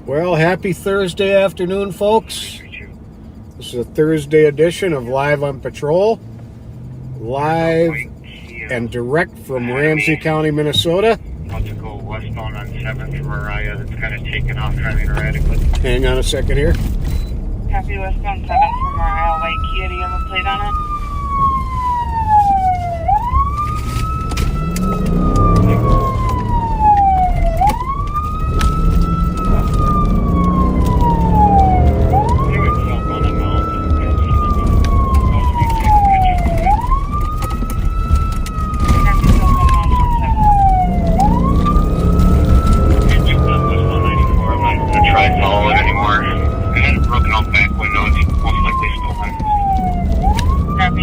Well, happy Thursday afternoon, folks. This is a Thursday edition of Live on Patrol. Live and direct from Ramsey County, Minnesota. About to go westbound on 7th from Mariah. That's kind of taken off, driving erratically. Hang on a second here. Copy westbound 7th from Mariah. White Kia, do you have a plate on it?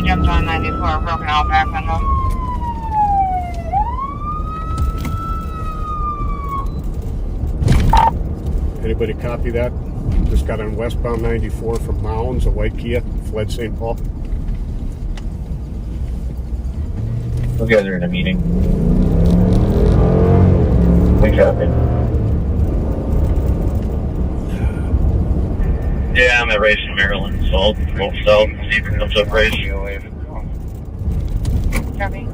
Jumped on 94, broken out back window. Anybody copy that? Just got on westbound 94 from Mounds, a white Kia, fled St. Paul. Those guys are in a meeting. We copy. Yeah, I'm at Race in Maryland, so I'll go south and see if it comes up Race. Copy.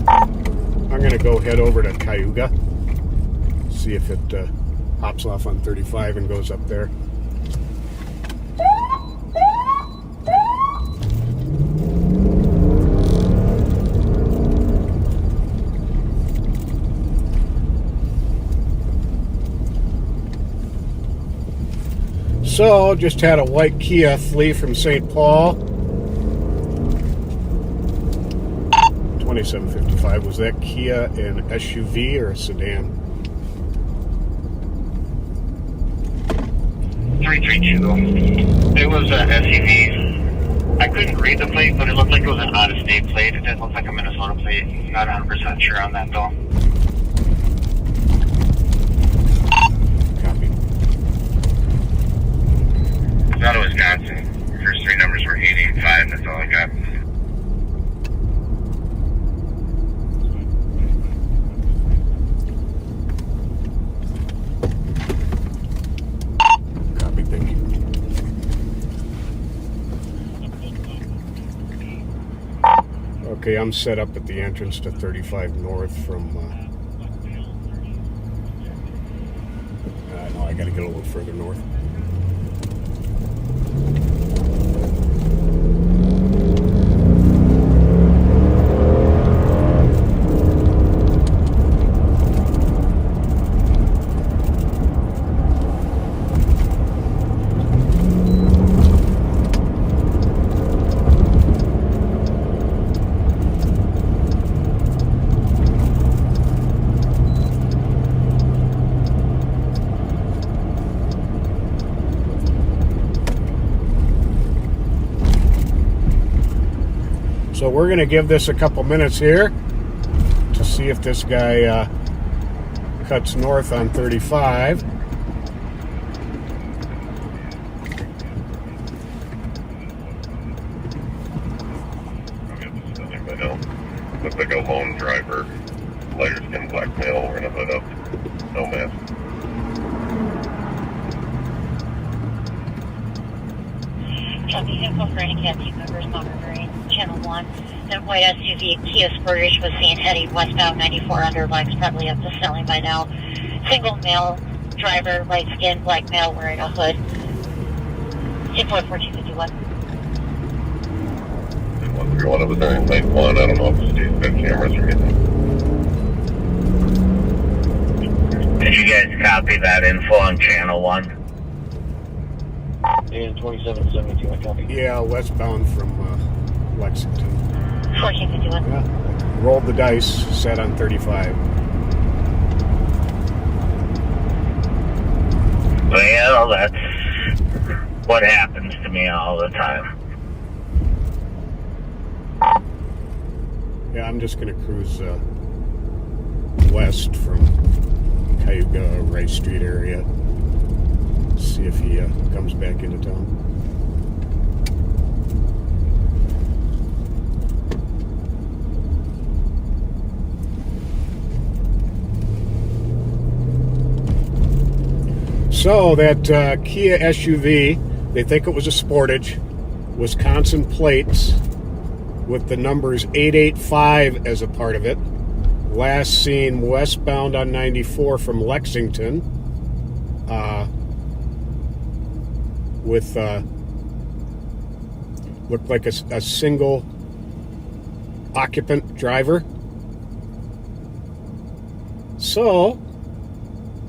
I'm going to go head over to Cayuga, see if it hops off on 35 and goes up there. So, just had a white Kia flee from St. Paul. 2755. Was that Kia an SUV or a sedan? 332. It was a SUV. I couldn't read the plate, but it looked like it was an out-of-state plate. It didn't look like a Minnesota plate. Not 100% sure on that, though. Out of Wisconsin. First three numbers were 885. That's all I got. Copy, thank you. Okay, I'm set up at the entrance to 35 North from... no, I gotta get a little further north. So we're going to give this a couple minutes here to see if this guy cuts north on 35. Looks like a lone driver, lighter skin, black male, wearing a hood up, no mask. Copy, info for any cab team members monitoring Channel 1. That white SUV Kia Sportage was seen heading westbound 94 underlines, probably up to Selling by now. Single male driver, light skin, black male wearing a hood. 1451. One of us are in night one. I don't know if the state's got cameras or anything. Did you guys copy that info on Channel 1? And 2772, I copy. Yeah, westbound from Lexington. 1451. Yeah, rolled the dice, set on 35. Well, that's what happens to me all the time. Yeah, I'm just going to cruise west from Cayuga, Rice Street area. See if he comes back into town. So that Kia SUV, they think it was a Sportage, Wisconsin plates with the numbers 885 as a part of it. Last seen westbound on 94 from Lexington with looked like a single occupant driver. So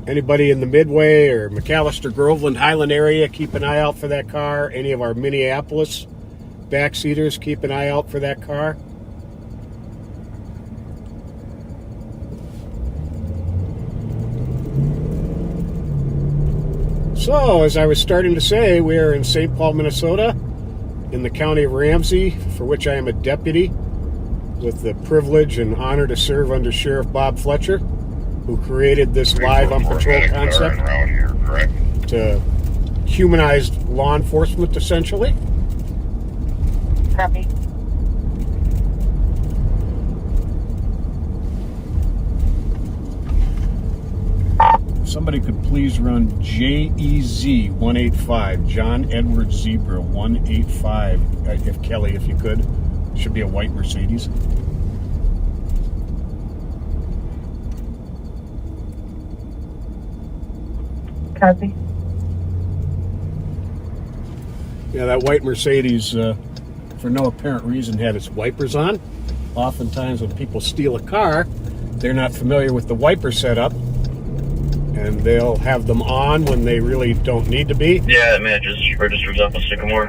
anybody in the Midway or McAllister, Groveland, Highland area, keep an eye out for that car. Any of our Minneapolis backseaters, keep an eye out for that car. So, as I was starting to say, we are in St. Paul, Minnesota, in the county of Ramsey, for which I am a deputy, with the privilege and honor to serve under Sheriff Bob Fletcher, who created this live on patrol concept around here, correct? to humanize law enforcement, essentially. Copy. Somebody could please run JEZ 185, John Edward Zebra 185. If Kelly, if you could. Should be a white Mercedes. Copy. Yeah, that white Mercedes, for no apparent reason, had its wipers on. Oftentimes when people steal a car, they're not familiar with the wiper setup, and they'll have them on when they really don't need to be. Yeah, that man just registers off of Sycamore.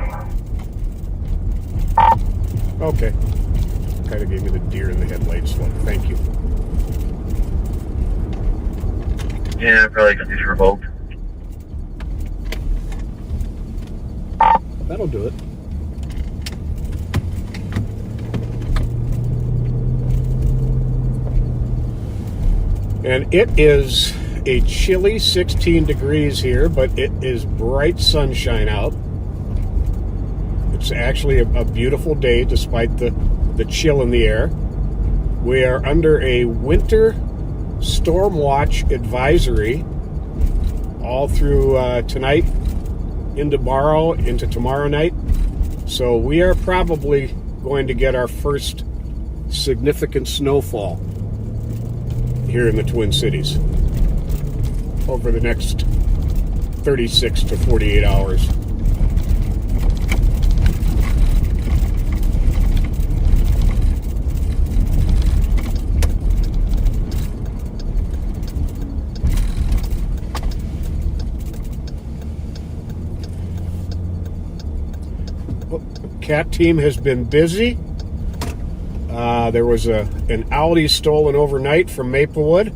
Okay. Kind of gave me the deer in the headlights look. Thank you. Yeah, probably got these revoked. That'll do it. And it is a chilly 16 degrees here, but it is bright sunshine out. It's actually a beautiful day despite the chill in the air. We are under a winter storm watch advisory all through tonight, into tomorrow night. So we are probably going to get our first significant snowfall here in the Twin Cities over the next 36 to 48 hours. CAT team has been busy. There was an Audi stolen overnight from Maplewood,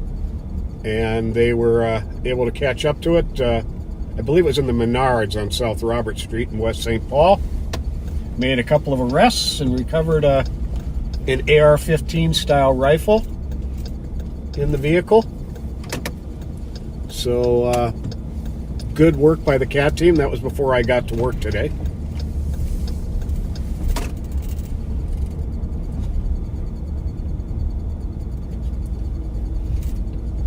and they were able to catch up to it. I believe it was in the Menards on South Robert Street in West St. Paul. Made a couple of arrests and recovered an AR-15 style rifle in the vehicle. So good work by the CAT team. That was before I got to work today.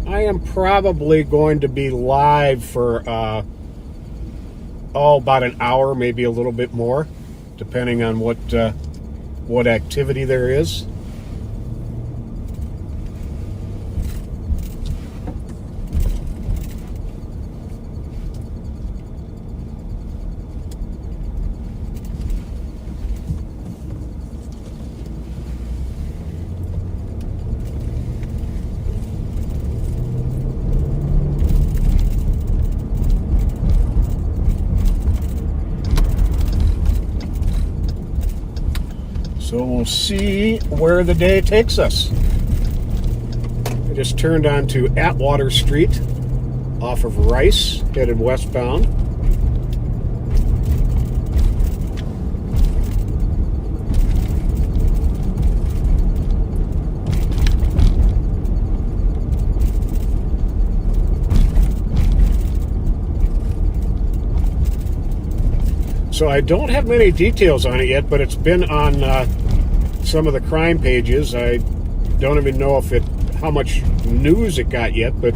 I am probably going to be live for about an hour, maybe a little bit more, depending on what activity there is. So we'll see where the day takes us. I just turned onto Atwater Street off of Rice, headed westbound. So I don't have many details on it yet, but it's been on some of the crime pages. I don't even know how much news it got yet, but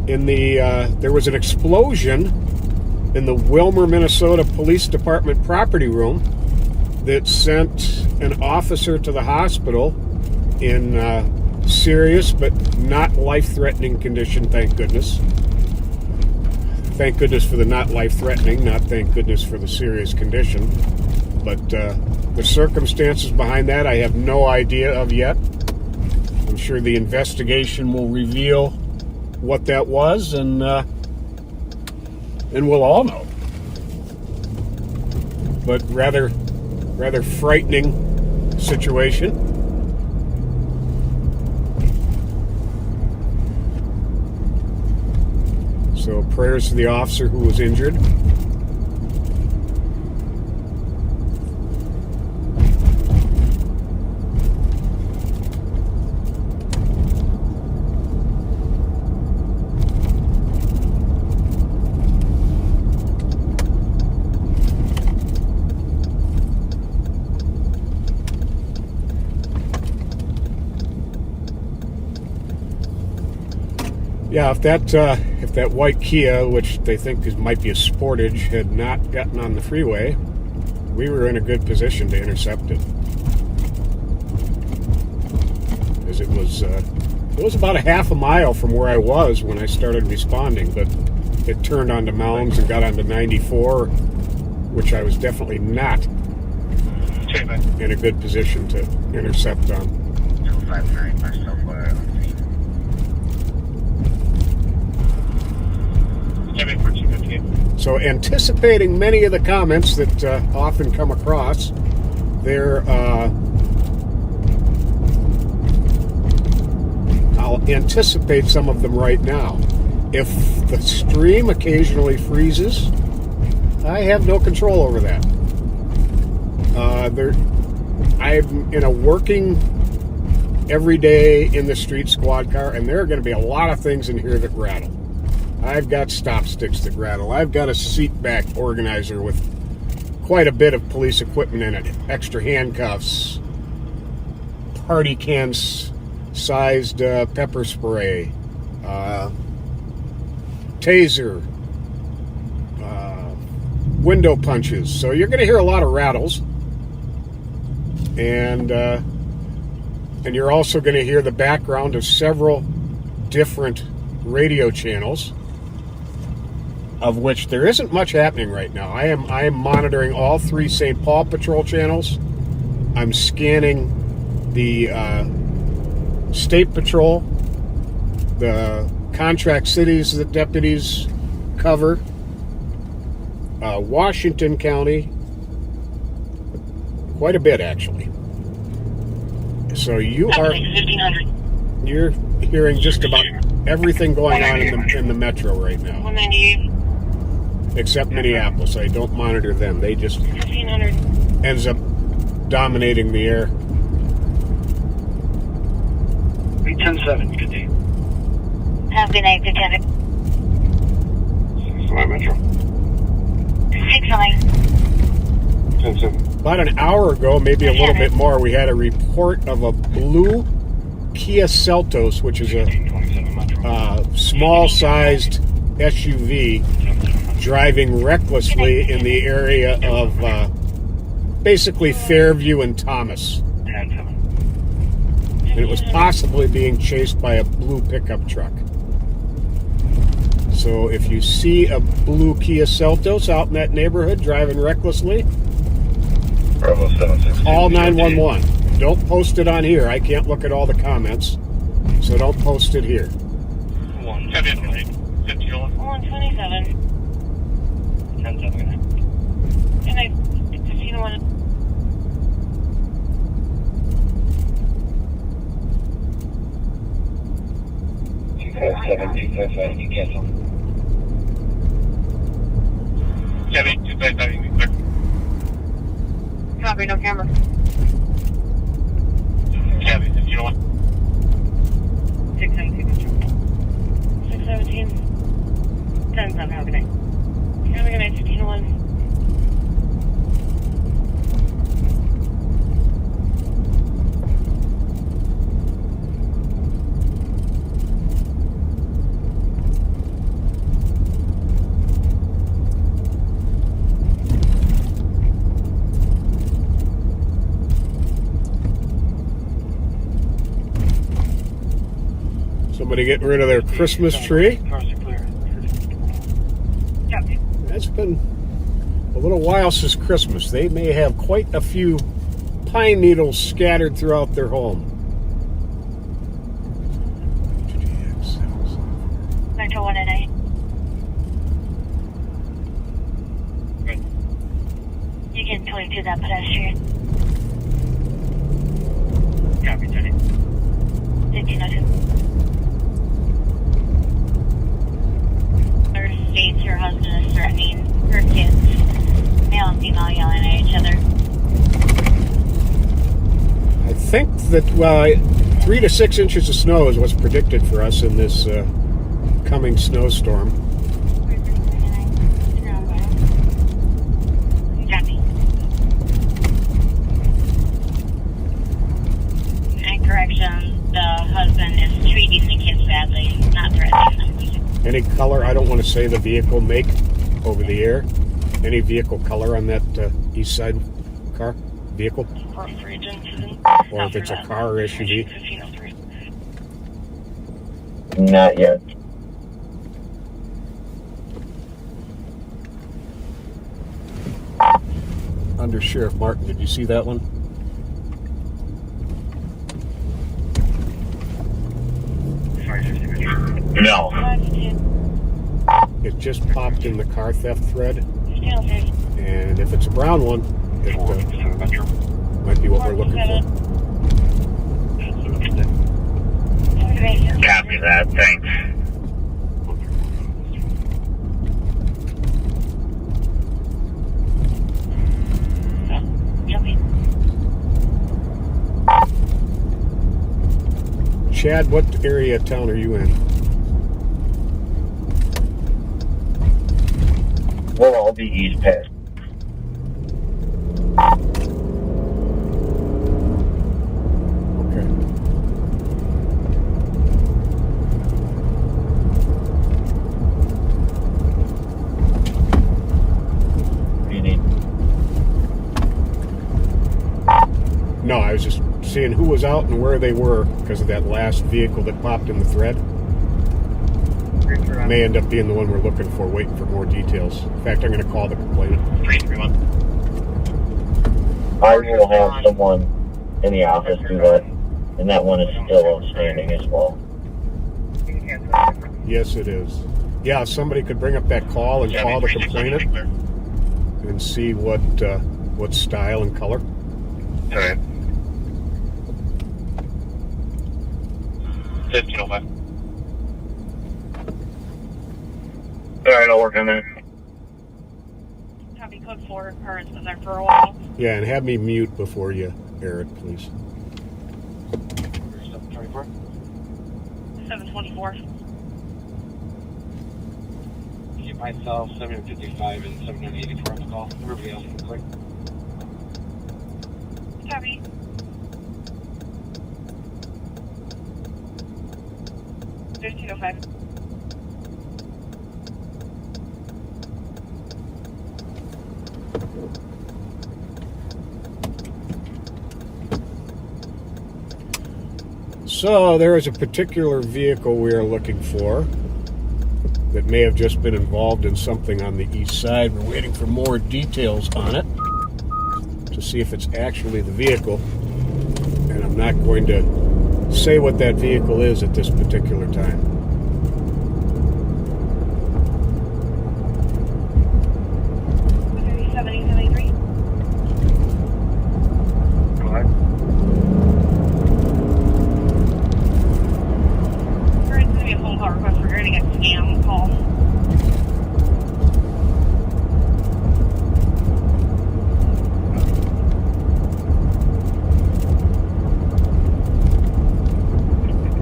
there was an explosion in the Wilmer, Minnesota Police Department property room that sent an officer to the hospital in serious but not life-threatening condition, thank goodness. Thank goodness for the not life-threatening, not thank goodness for the serious condition. But the circumstances behind that I have no idea of yet. I'm sure the investigation will reveal what that was, and we'll all know. But rather frightening situation. So prayers to the officer who was injured. Yeah, if that white Kia, which they think might be a Sportage, had not gotten on the freeway, we were in a good position to intercept it. Because it was about a half a mile from where I was when I started responding, but it turned onto Mounds and got onto 94, which I was definitely not in a good position to intercept on. 259 myself. So anticipating many of the comments that often come across, I'll anticipate some of them right now. If the stream occasionally freezes, I have no control over that. I'm in a working everyday in the street squad car, and there are going to be a lot of things in here that rattle. I've got stop sticks that rattle. I've got a seat back organizer with quite a bit of police equipment in it. Extra handcuffs, party cans sized pepper spray, taser, window punches. So you're going to hear a lot of rattles. And you're also going to hear the background of several different radio channels, of which there isn't much happening right now. I am monitoring all 3 St. Paul Patrol channels. I'm scanning the State Patrol, the contract cities that deputies cover, Washington County, quite a bit actually. So you're hearing just about everything going on in the metro right now. 198. Except Minneapolis. I don't monitor them. They just 1500. ends up dominating the air. 810-7, good day. Have a good night, Lieutenant. 6 Metro. 6-9. 10-7. About an hour ago, maybe a little bit more, we had a report of a blue Kia Seltos, which is a small-sized SUV, driving recklessly in the area of basically Fairview and Thomas. And it was possibly being chased by a blue pickup truck. So if you see a blue Kia Seltos out in that neighborhood driving recklessly, Bravo 76. call 911. Don't post it on here. I can't look at all the comments, so don't post it here. 127. 127. 10-7. And I 1501. You cancel. Chevy 257, you clear. Copy, no camera. Chevy 1501. 617. 617. 10-7, have a good night. Have a good night, 1501. Somebody getting rid of their Christmas tree. Copy. It's been a little while since Christmas. They may have quite a few pine needles scattered throughout their home. 92198. You can 22 that pedestrian. Copy, Tony. 1502. Or states your husband is threatening her kids. Male and female yelling at each other. I think that 3 to 6 inches of snow is what's predicted for us in this coming snowstorm. Copy. And correction, the husband is treating the kids badly, not threatening them. Any color? I don't want to say the vehicle make over the air. Any vehicle color on that east side car? Vehicle? Or incident. Or if it's a car or SUV? 1503. Not yet. Under Sheriff Martin, did you see that one? No. 510. It just popped in the car theft thread, 1503. and if it's a brown one, it might be what we're looking for. Copy that. Thanks. Copy. Chad, what area of town are you in? We'll all be East Pass. Okay. What do you need? No, I was just seeing who was out and where they were because of that last vehicle that popped in the thread. May end up being the one we're looking for, waiting for more details. In fact, I'm going to call the complainant. 331. I will have someone in the office do that, and that one is still outstanding as well. Yes, it is. Yeah, if somebody could bring up that call and call the complainant and see what style and color. All right. 1505. All right, I'll work on that. Copy code 4. Current's been there for a while. Yeah, and have me mute before you air it, please. 724. 724. Keep myself 755 and 784 on the call. Everybody else can click. Copy. There's 205. So there is a particular vehicle we are looking for that may have just been involved in something on the east side. We're waiting for more details on it to see if it's actually the vehicle. And I'm not going to say what that vehicle is at this particular time.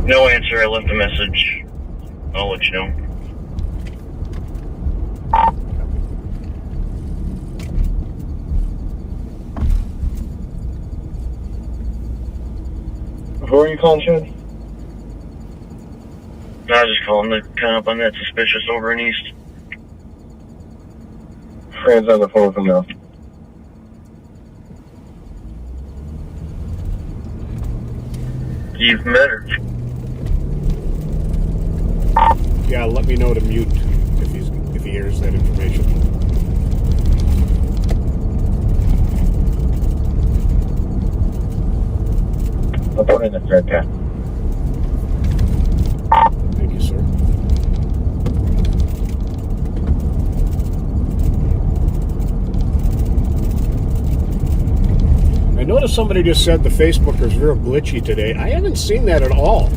No answer. I left a message. I'll let you know. Who are you calling, Chad? I was just calling the cop on that suspicious over in East. Fran's on the phone from now. You've met her. Yeah, let me know to mute if he hears that information. I'll put in the third car. Thank you, sir. I noticed somebody just said the Facebook is real glitchy today. I haven't seen that at all.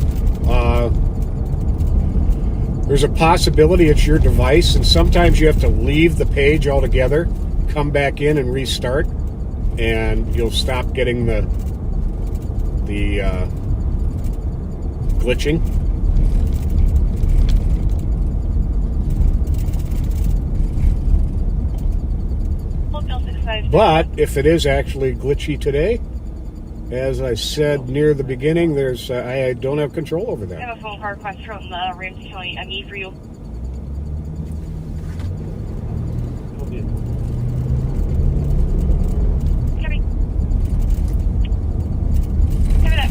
There's a possibility it's your device, and sometimes you have to leave the page altogether, come back in and restart, and you'll stop getting the glitching. But if it is actually glitchy today, as I said near the beginning, I don't have control over I that. have a phone call request from the Ramsey County ME for you. Copy. Give it up.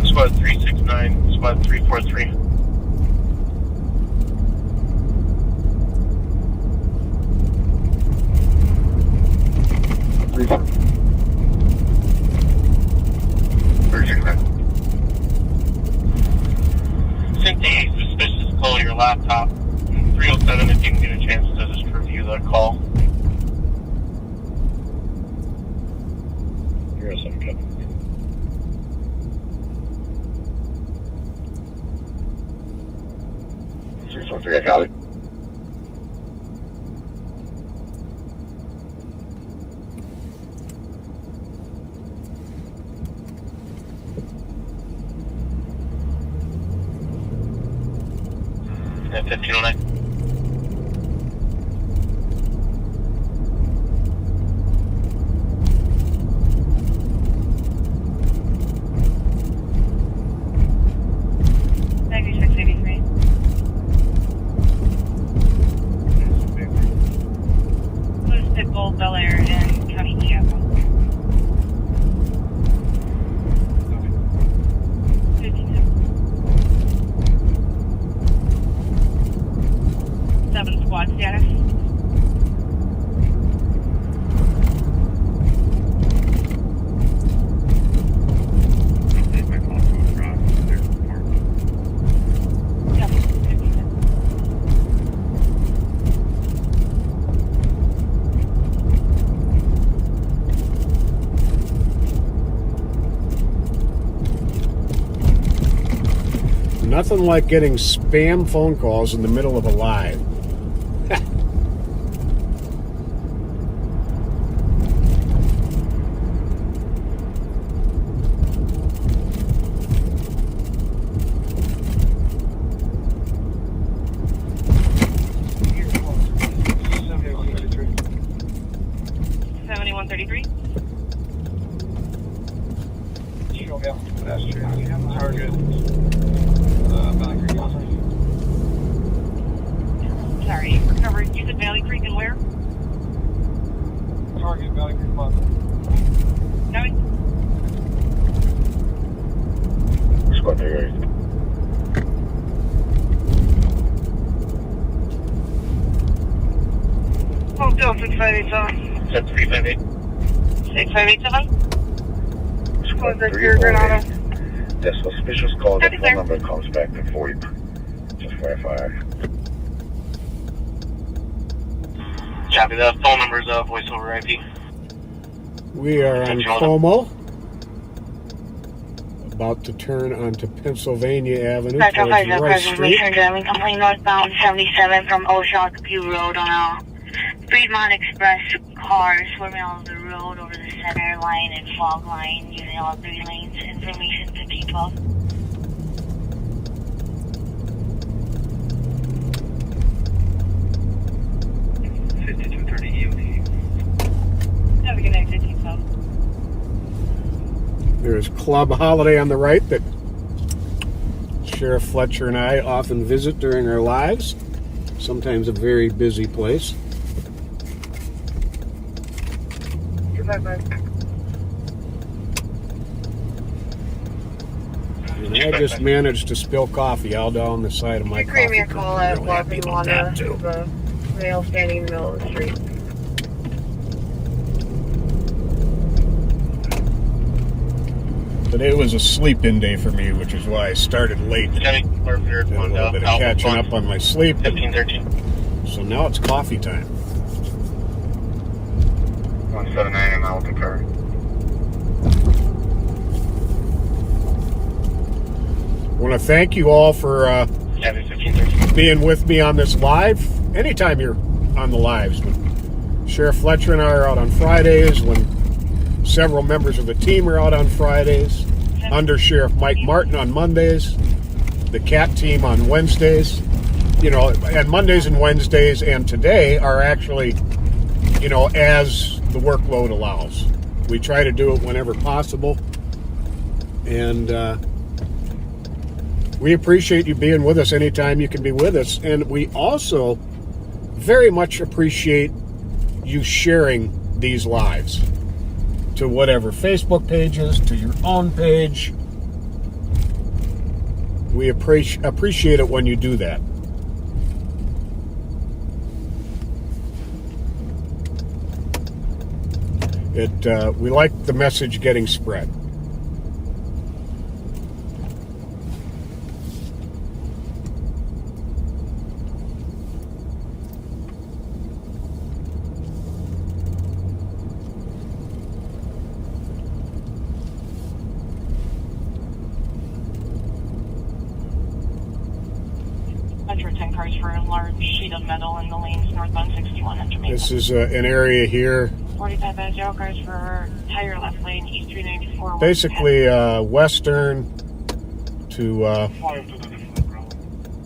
Squad 369, Squad 343. Sent a suspicious call to your laptop. 307 if you can get a chance to just review that call. Here's some good. 613, I got it. At 1509. Bel Air and County Chicago. 7 squad status. Nothing like getting spam phone calls in the middle of a live. Sorry, recovered. You said Valley Creek and where? Target Valley Creek Plaza. Copy. Squad 38. Hotel 6587. Set 358. 6587. Squad Close your Granada. 348. The suspicious call, the Copy, phone sir. number comes back to 40. Just for FYI. Copy, the phone number's voice over IP. We are on Como, about to turn onto Pennsylvania Avenue Metro towards 5 Rice Street. Reservation driving complaint northbound 77 from Oshawott Road on a Fremont Express car swerving off the road over the center line and fog line using all 3 lanes. Information 1512. There's Club Holiday on the right that Sheriff Fletcher and I often visit during our lives. Sometimes a very busy place. 255. And I just managed to spill coffee all down the side of my You create me a coffee call cup. at I'm real happy about that, too. the male standing in the middle of the street. Today was a sleep-in day for me, which is why I started late. Chevy, clear for Did a little bit of Alpha catching One, up on my sleep. 1513. So now it's coffee time. 179, I'm out the car. I want to thank you all for Chevy, 1513. being with me on this live. Anytime you're on the lives. When Sheriff Fletcher and I are out on Fridays, when several members of the team are out on Fridays, under Sheriff Mike Martin on Mondays, the CAT team on Wednesdays, you know, and Mondays and Wednesdays and today are actually, you know, as the workload allows. We try to do it whenever possible, and we appreciate you being with us anytime you can be with us, and we also very much appreciate you sharing these lives to whatever Facebook pages, to your own page. We appreciate it when you do that. We like the message getting spread. Metro 10 cars for a large sheet of metal in the lanes northbound 61 at Jamaica. This is an area here, 45 by 0 cars for tire left lane, East 394. basically western to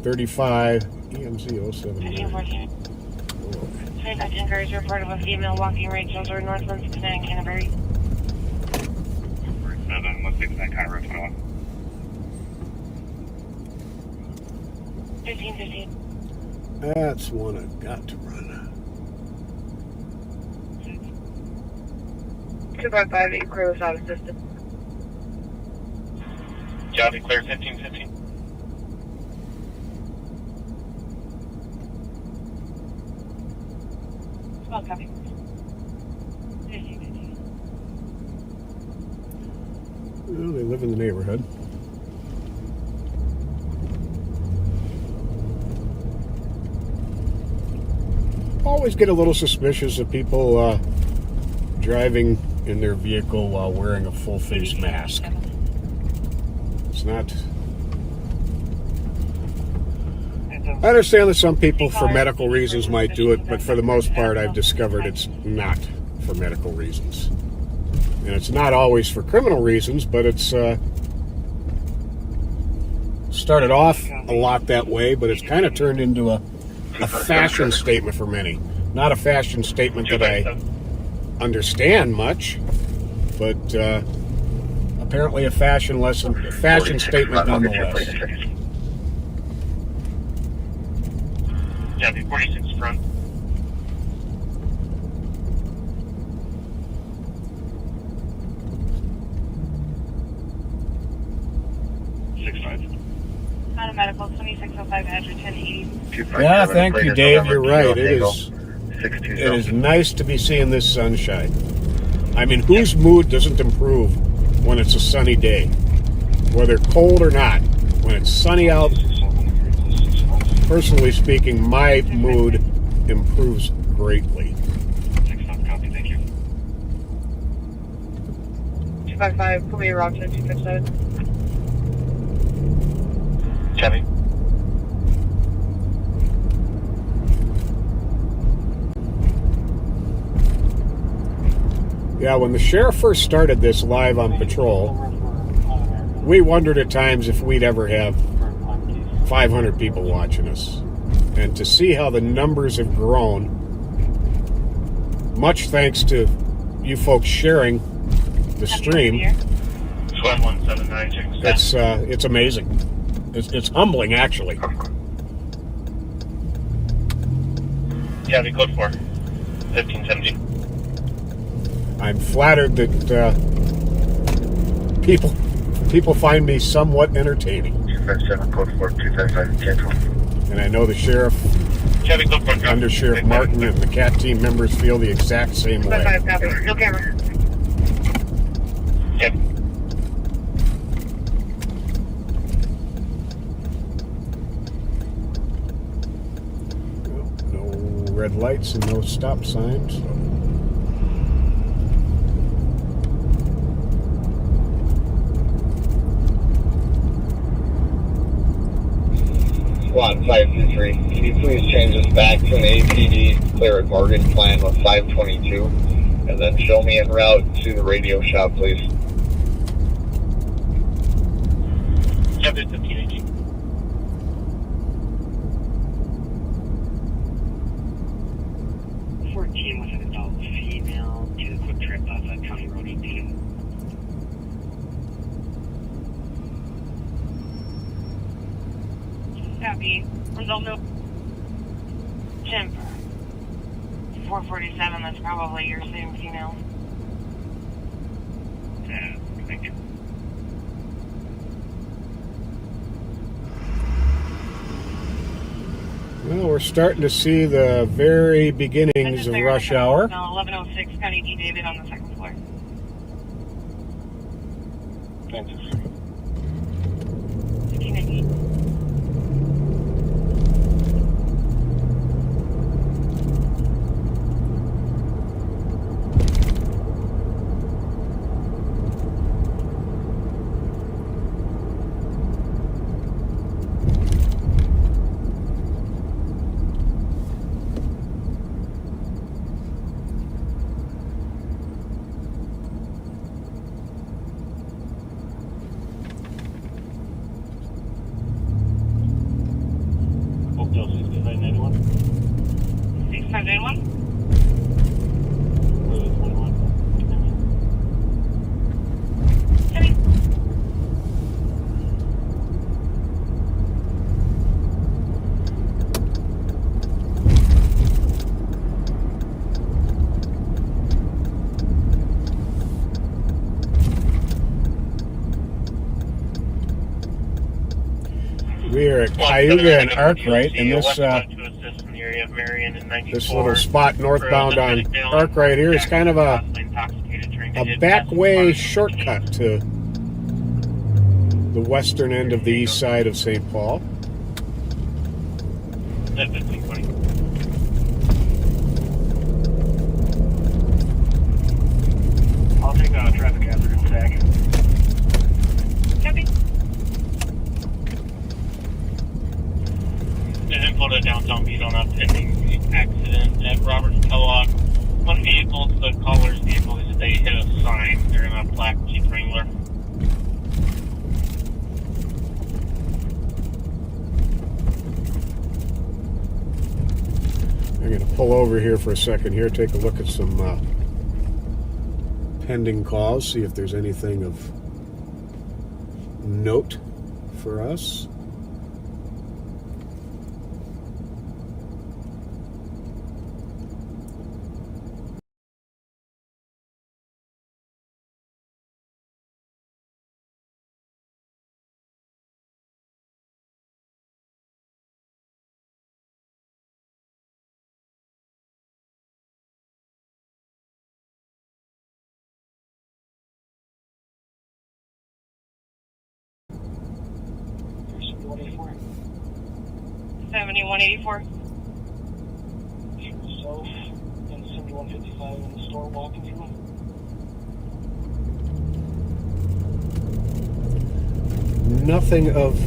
35 EMZ 07. 1514. 25 10 cars reported of a female walking right shoulder north 169 Canterbury. 169 Conroe 21. 1515. That's one I've got to run. 255 8 crew without assistance. Chevy, clear 1515. Small copy. 1515. Well, they live in the neighborhood. Always get a little suspicious of people driving in their vehicle while wearing a full face mask. It's not. I understand that some people for medical reasons might do it, but for the most part I've discovered it's not for medical reasons. And it's not always for criminal reasons, but it's started off a lot that way, but it's kind of turned into a fashion statement for many. Not a fashion statement that I understand much, but apparently a fashion statement nonetheless. Chevy, 46 front. On a medical 2605 address 1080. Yeah, thank you, Dave. You're right. It is nice to be seeing this sunshine. I mean, whose mood doesn't improve when it's a sunny day? Whether cold or not, when it's sunny out, personally speaking, my mood improves greatly. 255, put me around to 257. Chevy. Yeah, when the sheriff first started this live on patrol, we wondered at times if we'd ever have 500 people watching us. And to see how the numbers have grown, much thanks to you folks sharing the stream, 11796. It's amazing. It's humbling, actually. Copy, code 4. 1570. I'm flattered that people find me somewhat entertaining. 257, code 4, 255, cancel. And I know the sheriff, Copy, code 4. Under Sheriff Martin, and the CAT team members feel the exact same way. 5 copy. No camera. Yep. No red lights and no stop signs. Squad 523, can you please change us back to an APD, clear at Morgan Plan with 522, and then show me en route to the radio shop, please. Copy, 1580. With an adult female to a quick trip off of County Road 18. Copy. Result no. Jim. 447, that's probably your same female. Thank you. Well, we're starting to see the very beginnings of rush hour. 1106, County D. David on the second floor. Thank you. 1580. Oakdale 6591. 6591. Where the 21. Copy. We are at Cayuga and Arkwright, and this little spot northbound on Arkwright here is kind of a back way shortcut to the western end of the east side of St. Paul. 1520. I'll take a traffic hazard in a sec. Copy. There's info to downtown Beat on a pending accident at Roberts Kellogg. One vehicle, the caller's vehicle, they hit a sign. They're in a black Jeep Wrangler. I'm going to pull over here for a second here, take a look at some pending calls, see if there's anything of note for us. Here's 7184. 7184. South and 7155 in the store walking through. Nothing of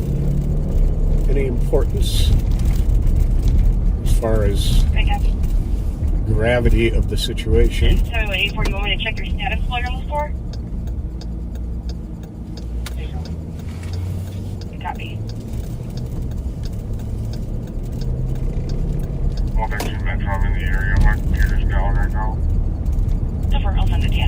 any importance as far as I got you. gravity of the situation. 7184, you want me to check your status while you're on the store? Copy. Well, there's two Metro in the area. My computer's down right now. Over, I'll send it to you.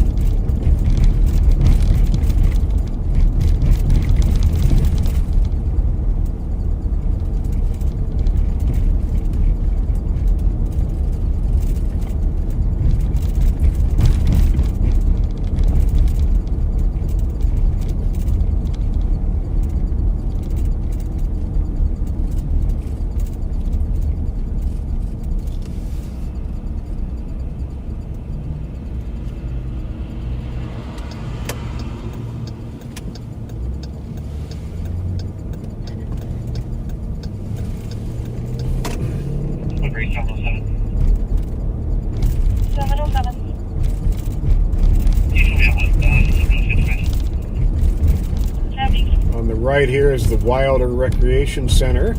right here is the Wilder Recreation Center.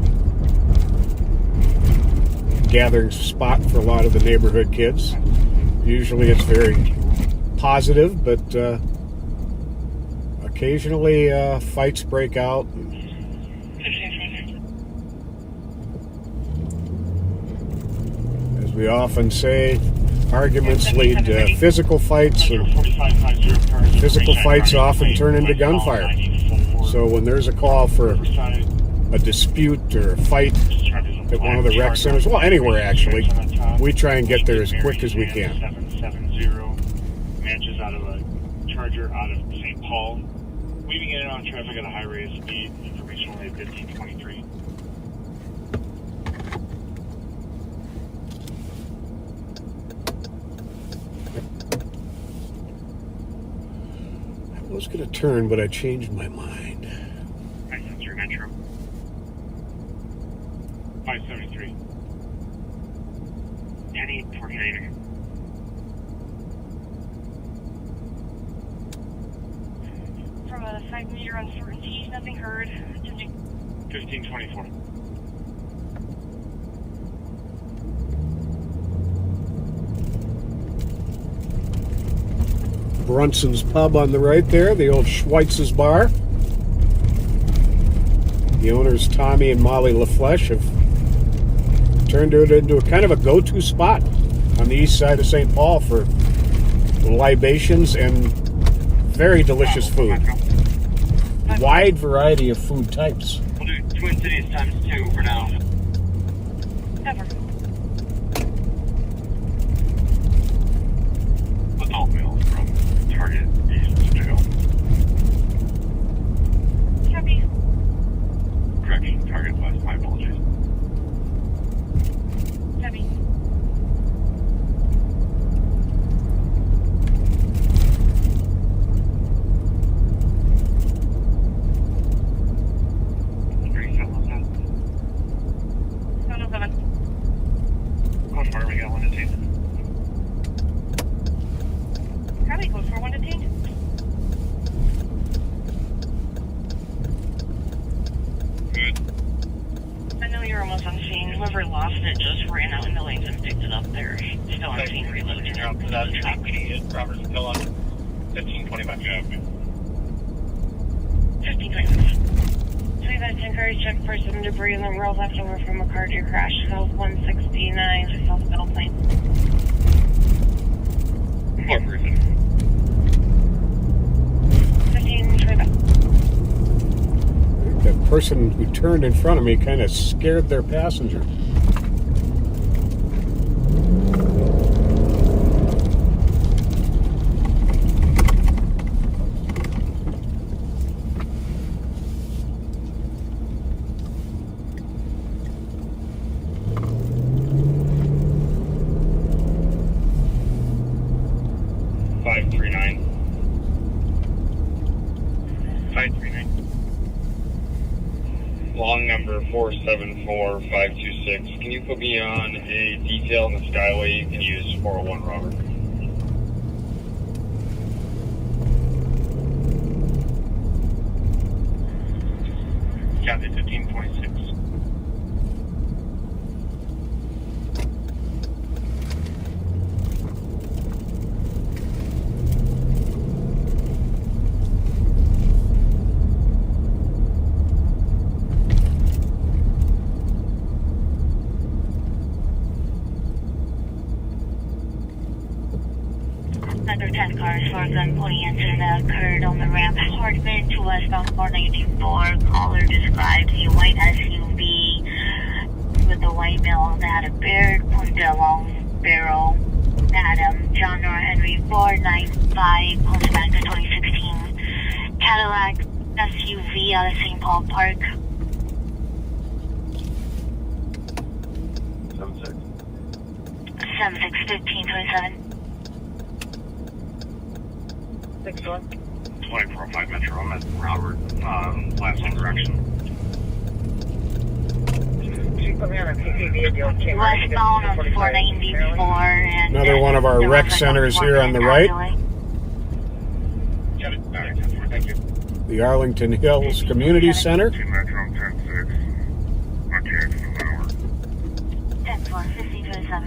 Gathering spot for a lot of the neighborhood kids. Usually it's very positive, but occasionally fights break out. As we often say, arguments lead to physical fights, and physical fights often turn into gunfire. So when there's a call for a dispute or a fight at one of the rec centers, well, anywhere actually, we try and get there as quick as we can. 770 matches out of a Charger out of St. Paul. Weaving in and out of traffic at a high rate of speed. Information only at 1523. I was going to turn, but I changed my mind. I sense your metro. 573. 10-8-49er. From a 5 meter uncertainty, nothing heard. 1524. Brunson's Pub on the right there, the old Schweitz's Bar. The owners, Tommy and Molly LaFleche, have turned it into a kind of a go-to spot on the east side of St. Paul for libations and very delicious food. Wide variety of food types. We'll do Twin Cities times 2 for now. Ever. Adult meals from Target East Jail. Copy. Correction, Target West, my apologies. Copy. Code for we got 1 to 10. Copy. Code for 1 to 10. Good. I know you're almost on scene. Whoever lost it just ran out in the lanes and picked it up there. Still on scene reloading. You're up to that track. Robert's still on 1525. Yeah, okay. 1525. So you guys 10 cars check for some debris in the road left over from a car deer crash. South 169, South Middle Plain. 1525. That person who turned in front of me kind of scared their passenger. Long number 474526. Can you put me on a detail in the Skyway? You can use 401 Robert. Copy 1526. Under 10 cars for a gun pointing incident that occurred on the ramp Hardman to westbound 494. Caller described a white SUV with a white male that had a beard, pointed a long barrel at John Nor Henry 495, postback to 2016 Cadillac SUV out of St. Paul Park. 761527. 2405 Metro, I'm at Robert, last name direction. Westbound on 494 and Another one of our rec centers here on the right. Got it. All right, thank you. the Arlington Hills Community Center. Metro 10-6. On change in an hour.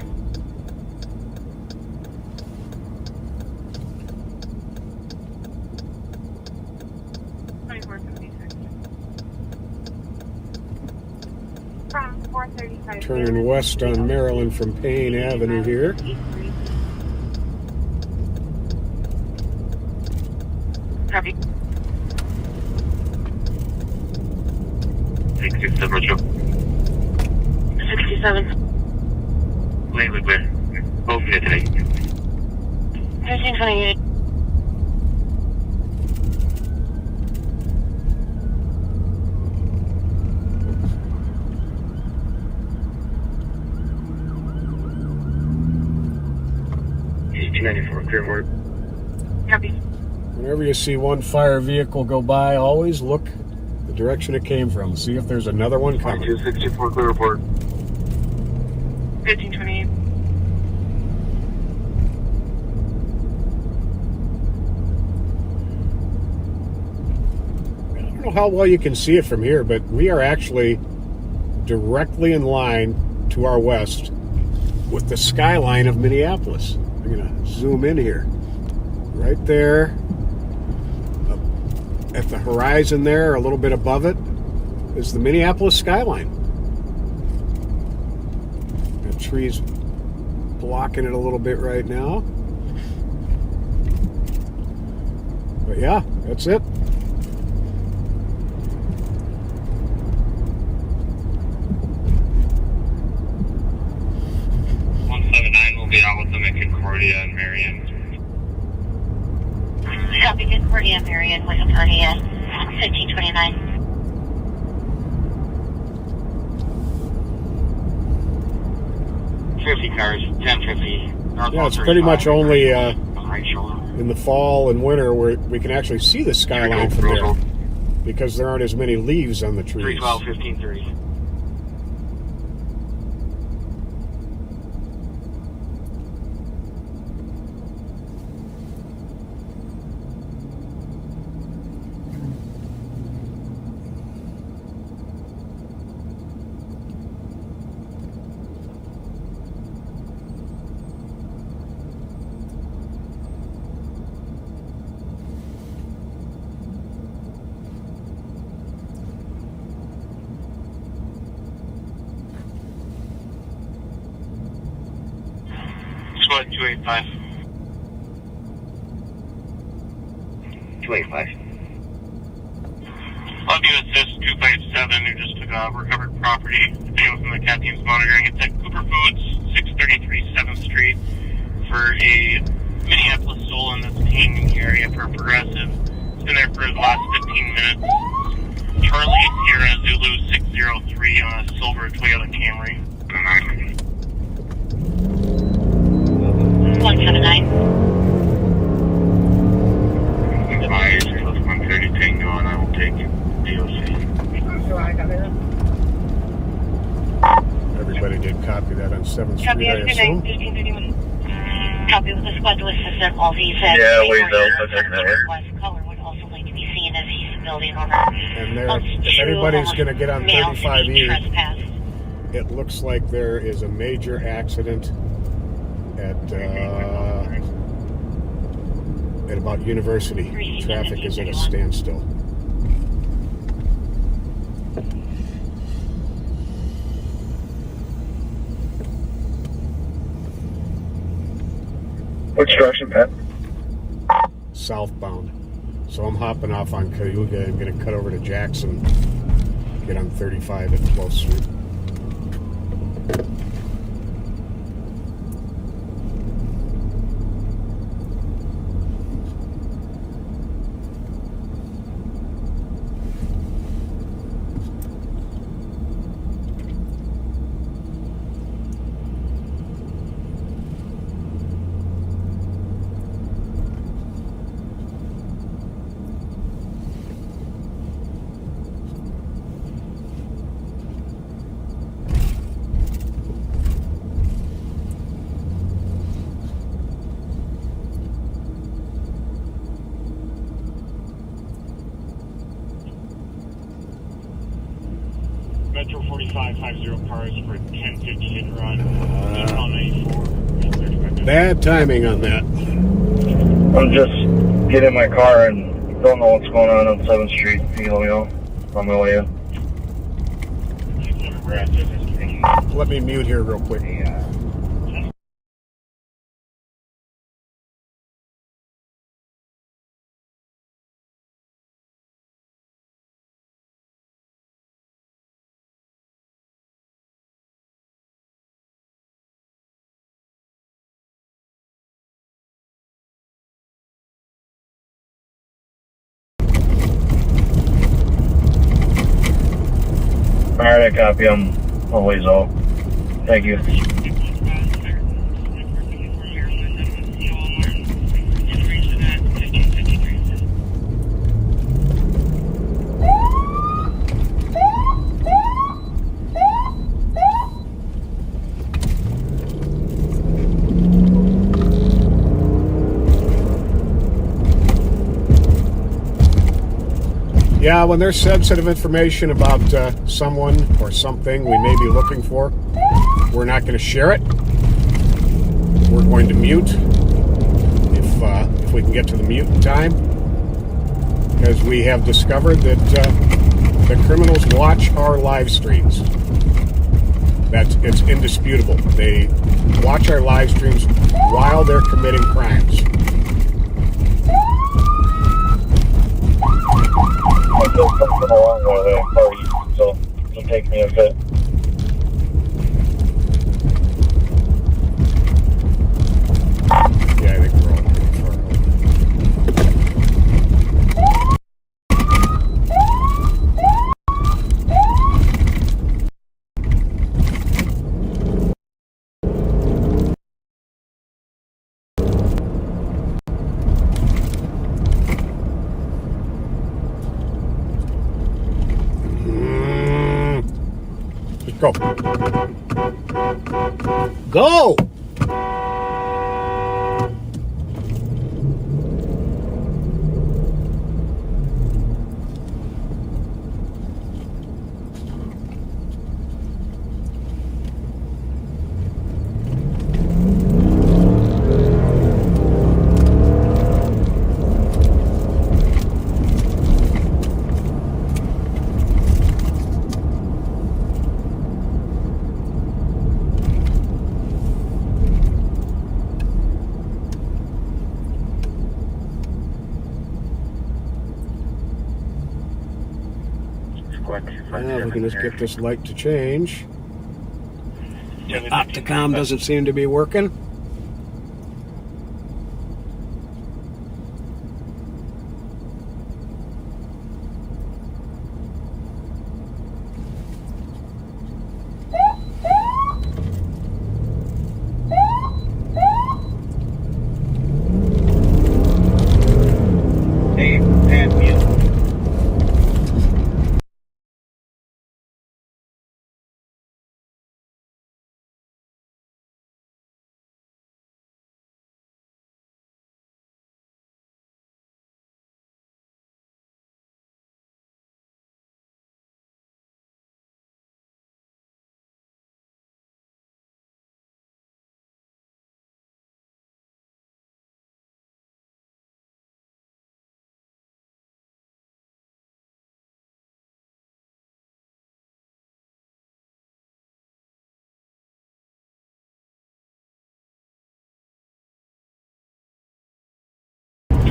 10-4, 1527. From 435. Turning west on Maryland from Payne Avenue here. Copy. 67 Metro. 67. Lane with clear. Both minute today. 1328. East 294, clear more. Copy. Whenever you see one fire vehicle go by, always look the direction it came from. See if there's another one coming. 264, clear report. 1328. I don't know how well you can see it from here, but we are actually directly in line to our west with the skyline of Minneapolis. I'm going to zoom in here. Right there, up at the horizon there, a little bit above it, is the Minneapolis skyline. The trees blocking it a little bit right now. But yeah, that's it. Will be out with them at Concordia and Marion. Copy, Concordia, Marion, with authority at 1529. Cars, 1050. Yeah, it's pretty much only in the fall and winter where we can actually see the skyline from there because there aren't as many leaves on the trees. 312, 1530. Squad 285. 285. Love you assist 257 who just took recovered property. Video from the cat team's monitoring. It's at Cooper Foods, 633 7th Street for a Minneapolis stolen that's detained area for a progressive. It's been there for the last 15 minutes. Charlie Sierra Zulu 603 on a silver Toyota Camry. 179. Advise plus 130 Tango, and I will take DOC. Everybody did copy that on 7th Copy, Street, I assume. 1531. Copy with the squad to assist at all these. Yeah, wait, they'll check that here. Color would also like to be seen as he's the building owner. And there, if anybody's going to get on 35E, trespass. it looks like there is a major accident at about University. Traffic is at a standstill. Which direction, Pat? Southbound. So I'm hopping off on Cayuga and going to cut over to Jackson, get on 35 at 12th Street. Metro 4550 cars for 1050 hit and run. Eastbound 94. 35 minutes. Bad timing on that. I'm just getting in my car and don't know what's going on 7th Street. You let me know on my way in. Let me mute here real quick. Alright, I copy. I'm always out. Thank you. Yeah, when there's sensitive information about someone or something we may be looking for, we're not going to share it. We're going to mute if we can get to the mute in time, because we have discovered that the criminals watch our live streams. It's indisputable. They watch our live streams while they're committing crimes. I still come from a long way away, party, so it'll take me a bit. Yeah, I think we're all pretty far over. Go. Go! Now we can just get this light to change. Opticom doesn't seem to be working.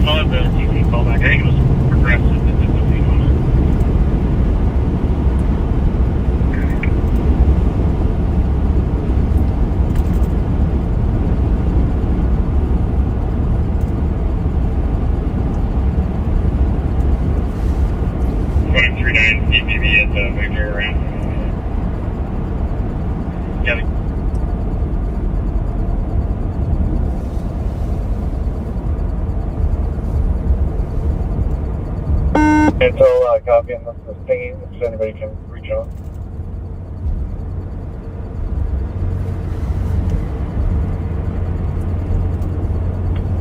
Call it the CC callback. I think it was progressive. That did something on it. CPV at the Victoria ramp. Yeah. Until copy on this pinging, if anybody can reach out.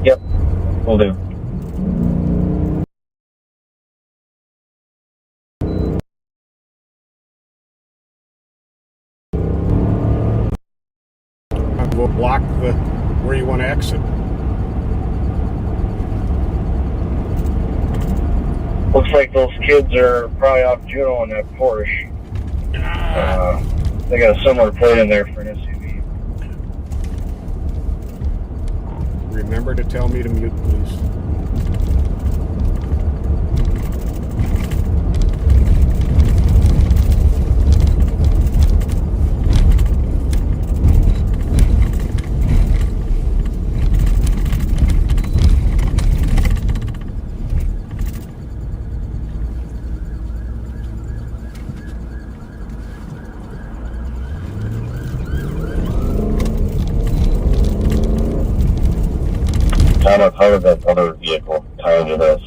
Yep, will do. Looks like those kids are probably off Juno in that Porsche. They got a similar plate in there for an SUV. Remember to tell me to mute, please. Thomas, how did that other vehicle tie into this?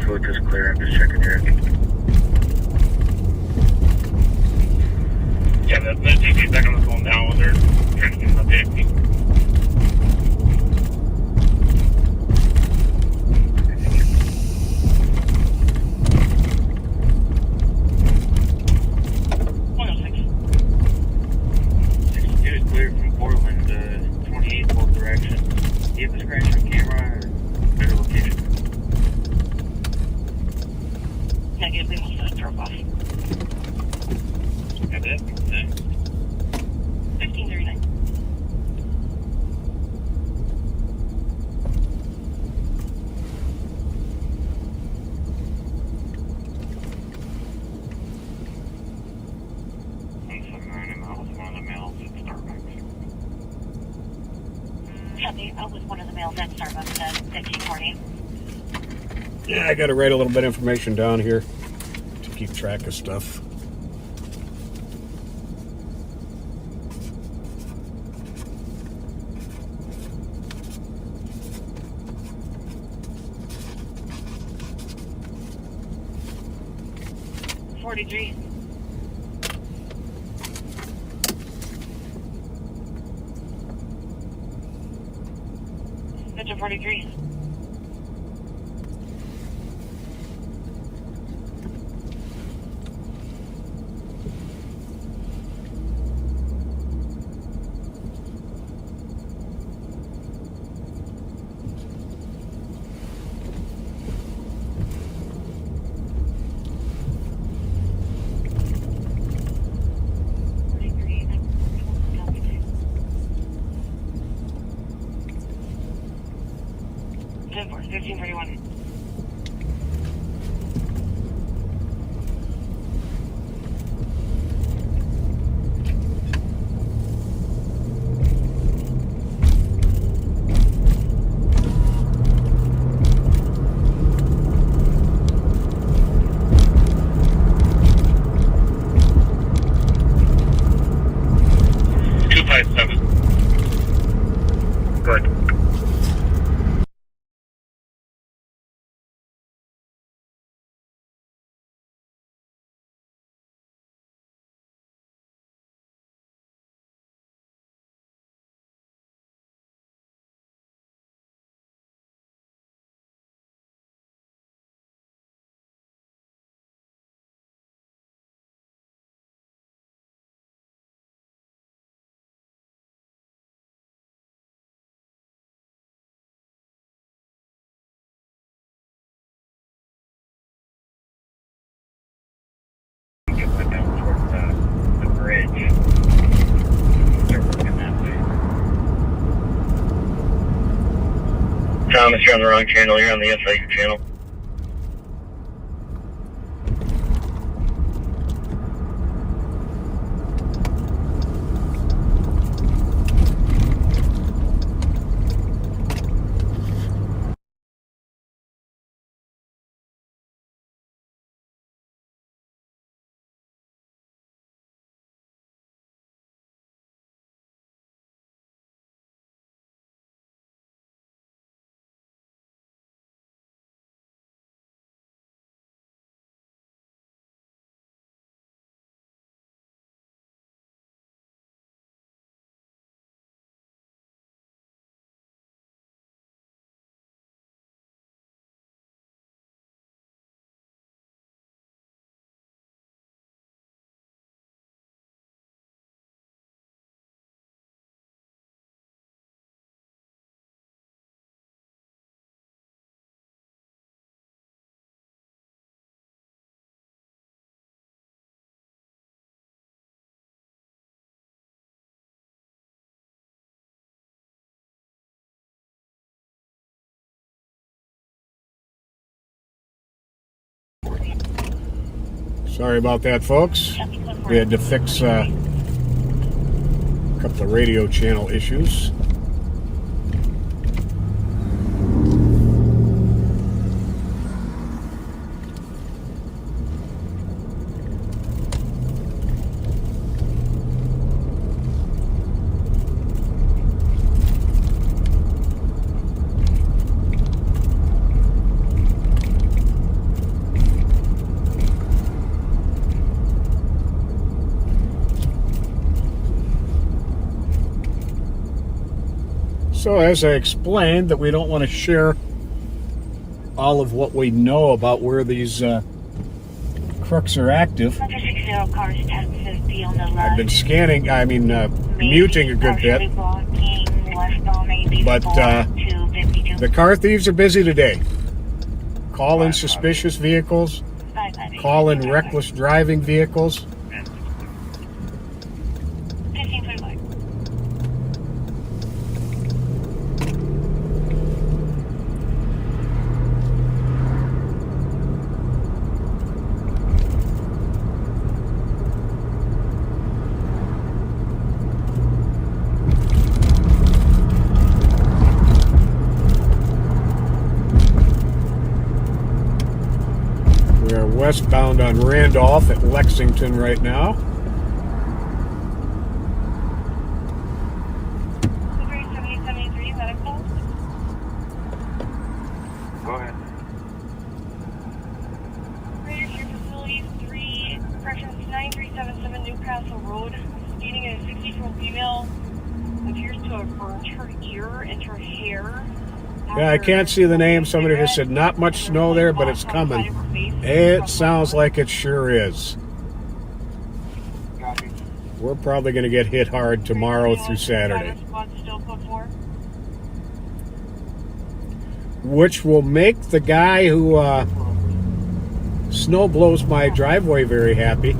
Cooper is clear. I'm just checking here. Yeah, the TV's back on the phone now. They're trying to get an update. Clear from Portland, 28 both directions. Do you have the scratch on camera or better location? Negative, we must have drove off. Got that? Thanks. 1539. Copy. I was one of the males at Starbucks at 1540. Yeah, I got to write a little bit of information down here to keep track of stuff. $43. That's a 43. Ten four, 1541. Thomas, you're on the wrong channel. You're on the SIU channel. Sorry about that, folks. We had to fix a couple of radio channel issues. So as I explained, that we don't want to share all of what we know about where these crooks are active. I've been scanning, muting a good bit. But the car thieves are busy today. Call in suspicious vehicles, call in reckless driving vehicles. Westbound on Randolph at Lexington right now. Go ahead. Facility 3, corrections 9377 Newcastle Road. Speeding a 60-year-old female appears to have burned her ear and her hair. Yeah, I can't see the name. Somebody just said not much snow there, but it's coming. It sounds like it sure is. We're probably going to get hit hard tomorrow through Saturday. Which will make the guy who snow blows my driveway very happy.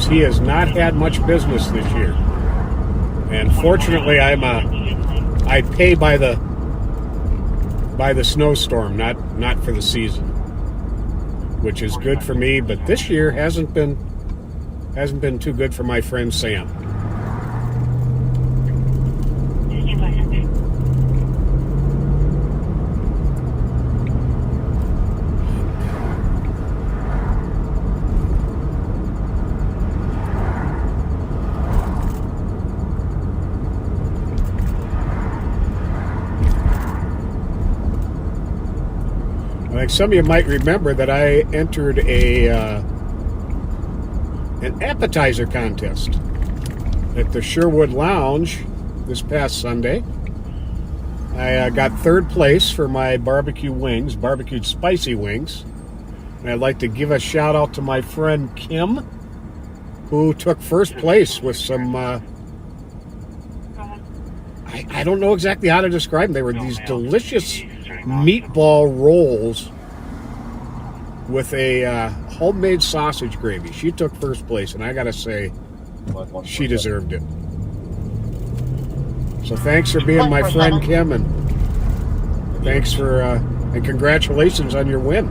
He has not had much business this year, and fortunately, I pay by the snowstorm, not for the season, which is good for me. But this year hasn't been too good for my friend Sam. Like some of you might remember that I entered an appetizer contest at the Sherwood Lounge this past Sunday. I got third place for my barbecue wings, barbecued spicy wings. And I'd like to give a shout out to my friend Kim, who took first place with some, I don't know exactly how to describe them. They were these delicious meatball rolls with a homemade sausage gravy. She took first place, and I gotta say, she deserved it. So thanks for being my friend, Kim, and thanks for and congratulations on your win.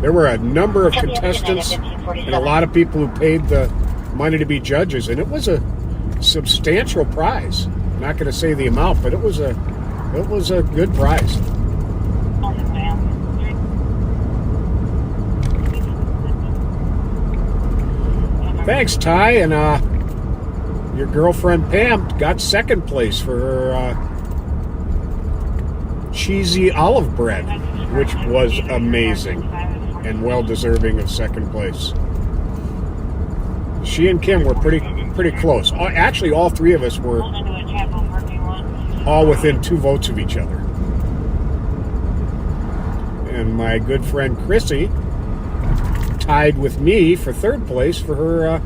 There were a number of contestants and a lot of people who paid the money to be judges, and it was a substantial prize. I'm not going to say the amount, but it was a good prize. Thanks, Ty, and your girlfriend Pam got second place for her cheesy olive bread, which was amazing and well deserving of second place. She and Kim were pretty close. Actually, all three of us were all within 2 votes of each other. And my good friend Chrissy tied with me for third place for her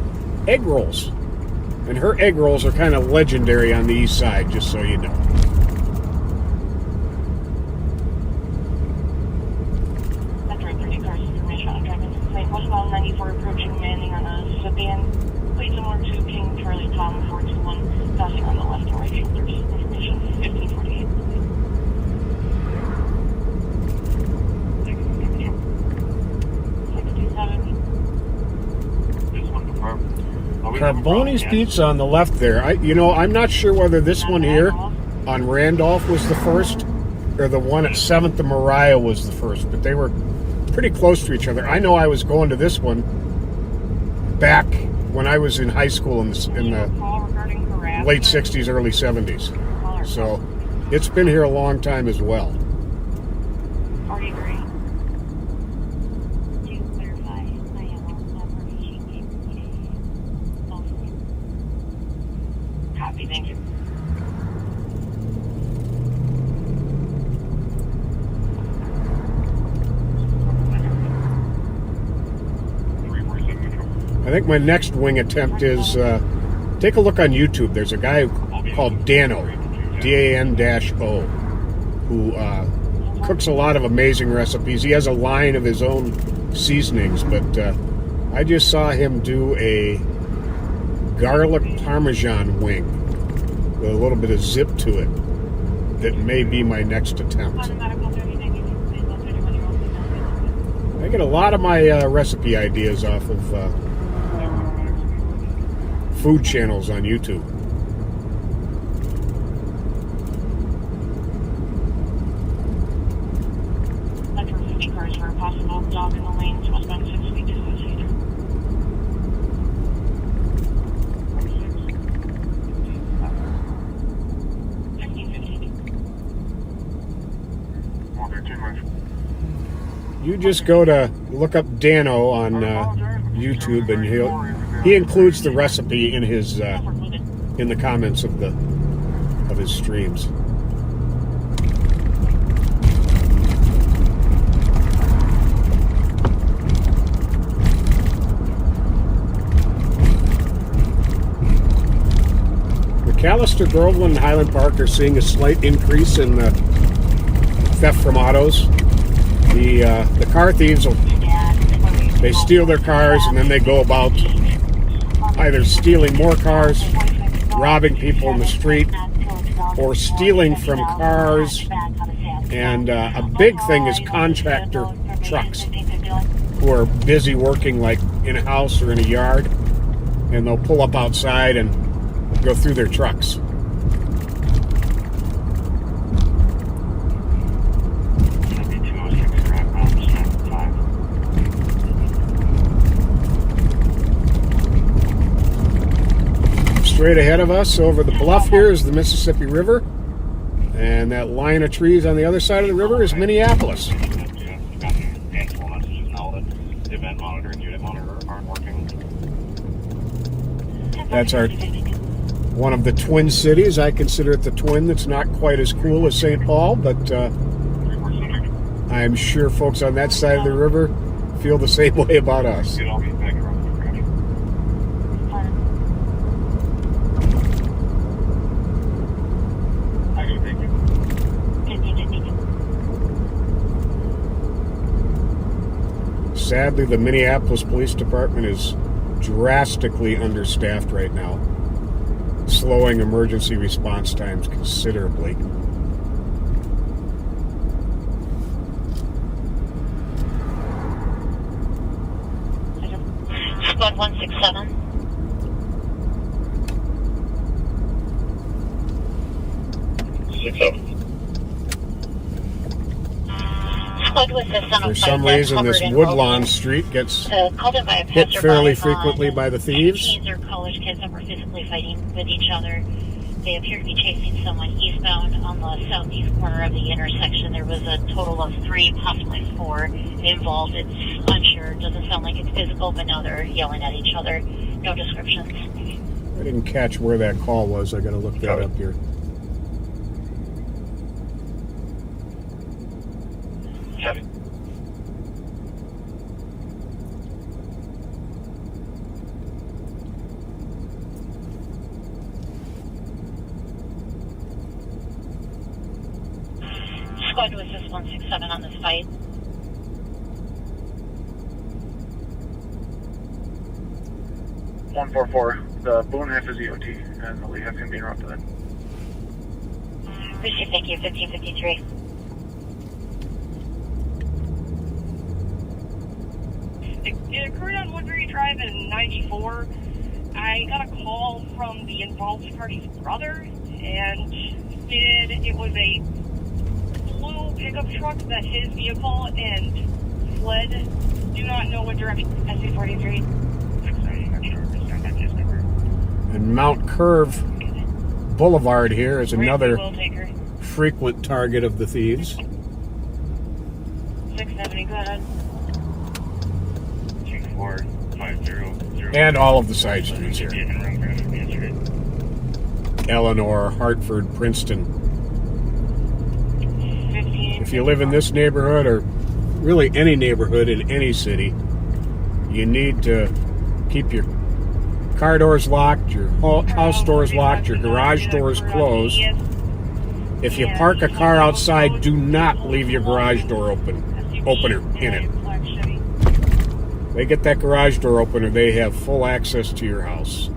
egg rolls. And her egg rolls are kind of legendary on the east side, just so you know. Westbound 94 approaching Manning on a sedan. Please more to King Charlie Tom 421. we have a problem, Carboni's yeah. Pizza on the left there. I'm not sure whether this one here on Randolph was the first or the one at 7th and Mariah was the first, but they were pretty close to each other. I know I was going to this one back when I was in high school in the late 60s, early 70s. So it's been here a long time as well. 43. To clarify, I am on confirmation Copy, thank you. I think my next wing attempt is take a look on YouTube. There's a guy called Dano, Dan-O, who cooks a lot of amazing recipes. He has a line of his own seasonings, but I just saw him do a garlic parmesan wing with a little bit of zip to it. That may be my next attempt. I get a lot of my recipe ideas off of food channels on YouTube. Metro 50 cars for a possible dog in the lanes, westbound 6 feet dissociated. 1550. You just go to look up Dano on YouTube, and he includes the recipe in his in the comments of his streams. McAllister, Groveland, and Highland Park are seeing a slight increase in theft from autos. The car thieves they steal their cars and then they go about either stealing more cars, robbing people in the street, or stealing from cars. And a big thing is contractor trucks who are busy working like in a house or in a yard, and they'll pull up outside and go through their trucks. Straight ahead of us over the bluff here is the Mississippi River, and that line of trees on the other side of the river is Minneapolis. That's one of the twin cities. I consider it the twin that's not quite as cool as St. Paul, but I'm sure folks on that side of the river feel the same way about us. Sadly, the Minneapolis Police Department is drastically understaffed right now, slowing emergency response times considerably. Squad 167. For some reason, this Woodlawn Street gets hit fairly frequently by the thieves. Teens or college kids that were physically fighting with each other. They appear to be chasing someone eastbound on the southeast corner of the intersection. There was a total of 3, possibly 4 involved. It's unsure. It doesn't sound like it's physical, but now they're yelling at each other. No descriptions. I didn't catch where that call was. I got to look that up here. Squad was just 167 on this fight. The Boone half is EOT, and the Lee half can be in route to that. Received, thank you, 1553. It occurred on Woodbury Drive in 94. I got a call from the involved party's brother, and said it was a blue pickup truck that hit his vehicle and fled. Do not know what direction. SC-43. And Mount Curve Boulevard here is another frequent target of the thieves. 670, go ahead. 2450. And all of the side streets here. Eleanor, Hartford, Princeton. 15. If you live in this neighborhood, or really any neighborhood in any city, you need to keep your car doors locked, your house doors locked, your garage doors closed. If you park a car outside, do not leave your garage door opener in it. They get that garage door opener, they have full access to your house.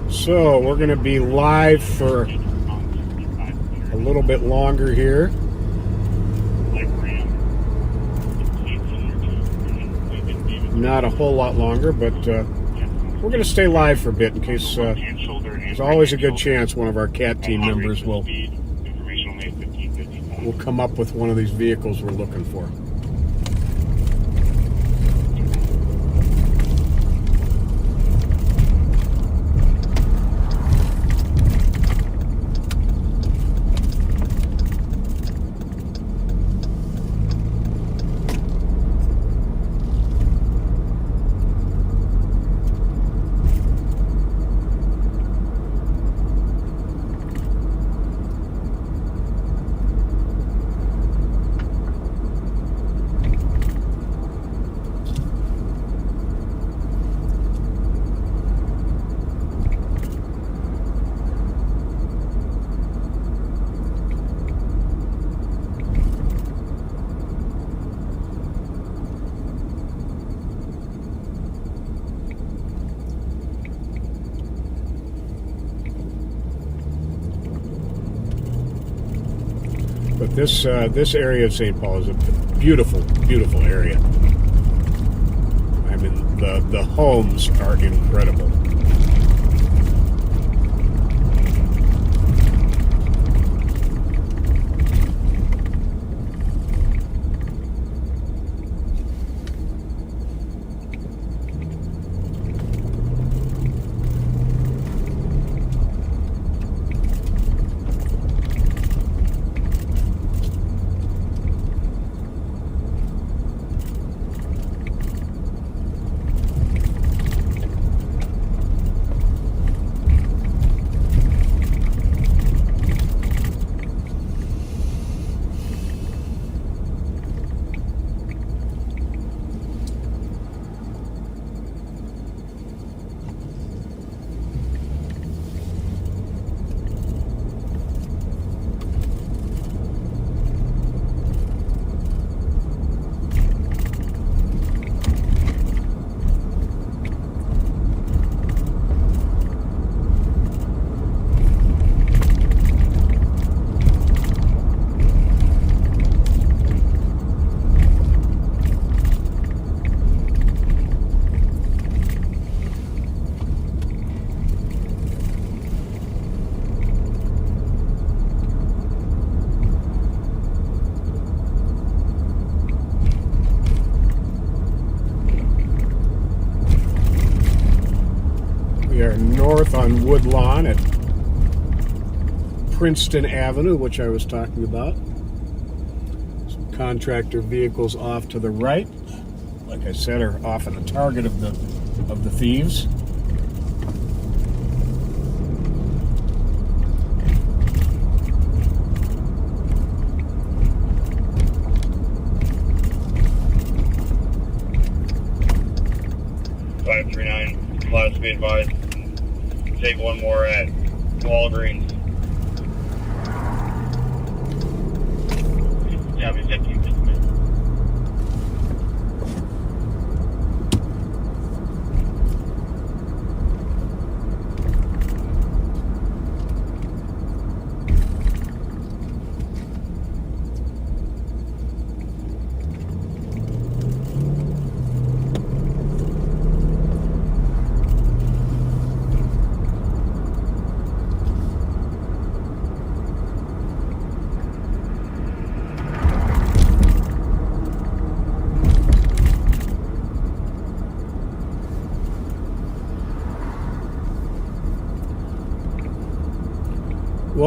So we're going to be live for a little bit longer here. Not a whole lot longer, but we're going to stay live for a bit in case there's always a good chance one of our CAT team members will come up with one of these vehicles we're looking for. But this area of St. Paul is a beautiful, beautiful area. I mean, the homes are incredible. We are north on Woodlawn at Princeton Avenue, which I was talking about. Some contractor vehicles off to the right, like I said, are often a target of the thieves. Class be advised. Take one more at Walgreens.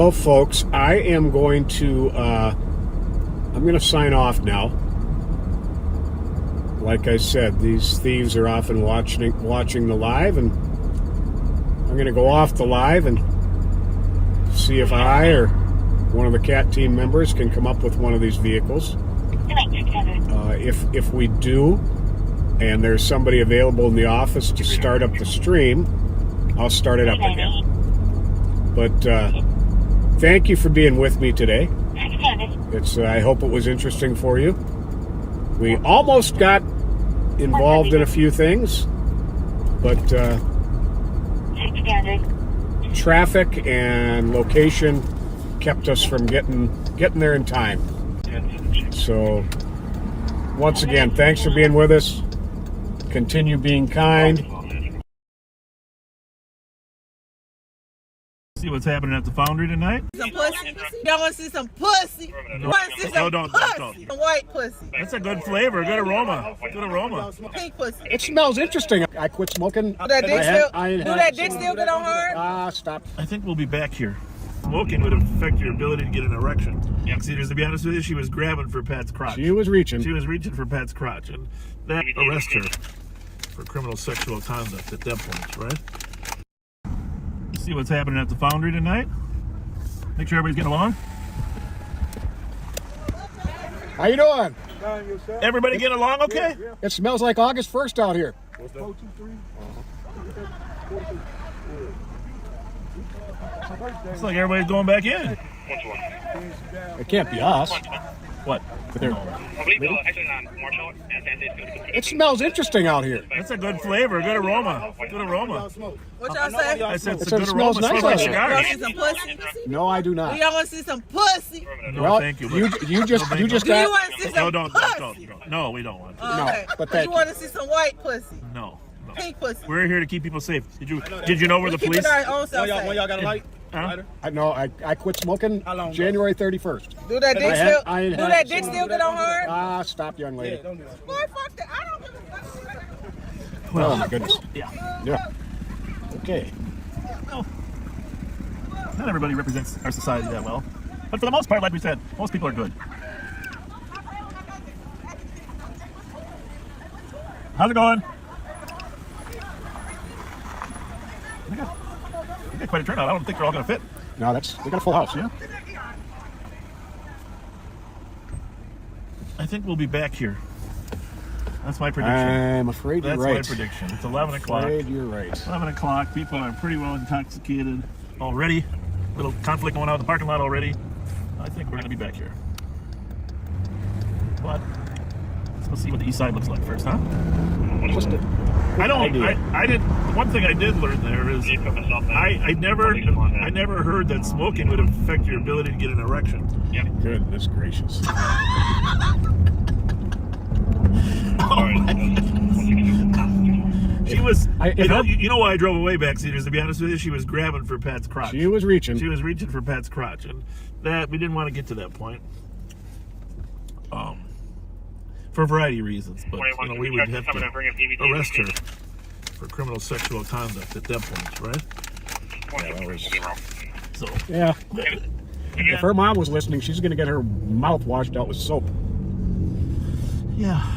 Well, folks, I am going to I'm going to sign off now. Like I said, these thieves are often watching the live, and I'm going to go off the live and see if I or one of the CAT team members can come up with one of these vehicles. If we do, and there's somebody available in the office to start up the stream, I'll start it up again. But thank you for being with me today. I hope it was interesting for you. We almost got involved in a few things, but traffic and location kept us from getting there in time. So once again, thanks for being with us. Continue being kind. See what's happening at the Foundry tonight? Some pussy. Y'all want to see some pussy? You want to see some don't. pussy? Some white pussy. That's a good flavor, good aroma. Good aroma. Pink pussy. It smells interesting. I quit smoking. Do that dick still get on hard? Stop. I think we'll be back here. Smoking would affect your ability to get an erection. See, to be honest with you, she was grabbing for Pat's crotch. She was reaching. She was reaching for Pat's crotch, and that arrest her for criminal sexual conduct at that point, right? See what's happening at the Foundry tonight? Make sure everybody's getting along. How you doing? Everybody getting along okay? It smells like August 1st out here. Looks like everybody's going back in. It can't be us. What? It smells interesting out here. That's a good flavor, good aroma. Good aroma. What y'all say? I said it's It a good smells aroma. It nice smells like out here. Y'all cigars. see some pussy? No, I do not. Do y'all want to see some pussy? No, Well, thank you. you just Do you got. want to see No, some don't. pussy? No, we don't want to. No, Okay. but Do thank you you. want to see some white pussy? No. Pink pussy. We're here to keep people safe. Did you know where the police? Keeping our own self safe. Y'all got a light? Huh? I quit smoking How long ago? January 31st. Do that dick I still? had- Do that dick still get on hard? Stop, young lady. Boy, fuck that. I don't give a fuck. Oh my goodness. Yeah. Okay. Well, not everybody represents our society that well, but for the most part, like we said, most people are good. How's it going? We got quite a turnout. I don't think they're all going to fit. No, we got a full house. Yeah. I think we'll be back here. That's my prediction. I'm afraid you're That's right. my prediction. It's 11 o'clock. Afraid you're right. 11 o'clock. People are pretty well intoxicated already. Little conflict going on in the parking lot already. I think we're going to be back here. But let's see what the east side looks like first, huh? Just a I don't. idea. I did. One thing I did learn there is I never heard that smoking would affect your ability to get an erection. Goodness gracious. She was. If You know why I drove away, backseaters? To be honest with you, she was grabbing for Pat's crotch. She was reaching. She was reaching for Pat's crotch, and that we didn't want to get to that point. For a variety of reasons, but we would have to arrest her for criminal sexual conduct at that point, right? Yeah, that was. So Yeah. If her mom was listening, she's going to get her mouth washed out with soap. yeah.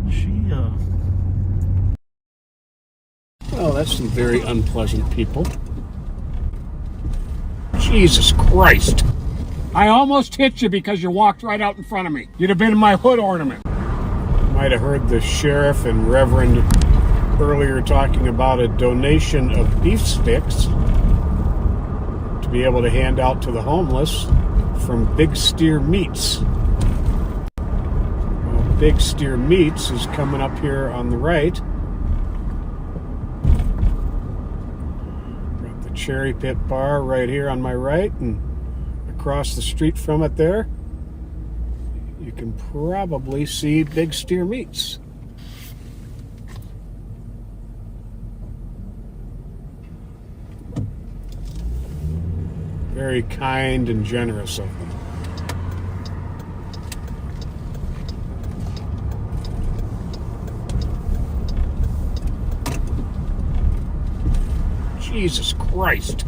She Oh, that's some very unpleasant people. Jesus Christ. I almost hit you because you walked right out in front of me. You'd have been my hood ornament. Might have heard the sheriff and Reverend earlier talking about a donation of beef sticks to be able to hand out to the homeless from Big Steer Meats. Well, Big Steer Meats is coming up here on the right. Got the Cherry Pit Bar right here on my right, and across the street from it there, you can probably see Big Steer Meats. Very kind and generous of them. Jesus Christ.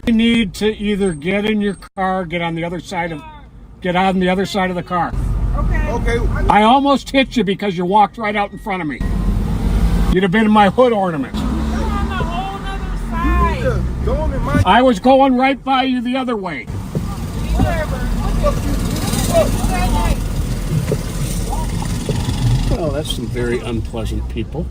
You need to either get in your car, get on the other side of the car. Okay. I almost hit you because you walked right out in front of me. You'd have been in my hood ornaments. You're on the whole other side. I was going right by you the other way. Well, that's some very unpleasant people.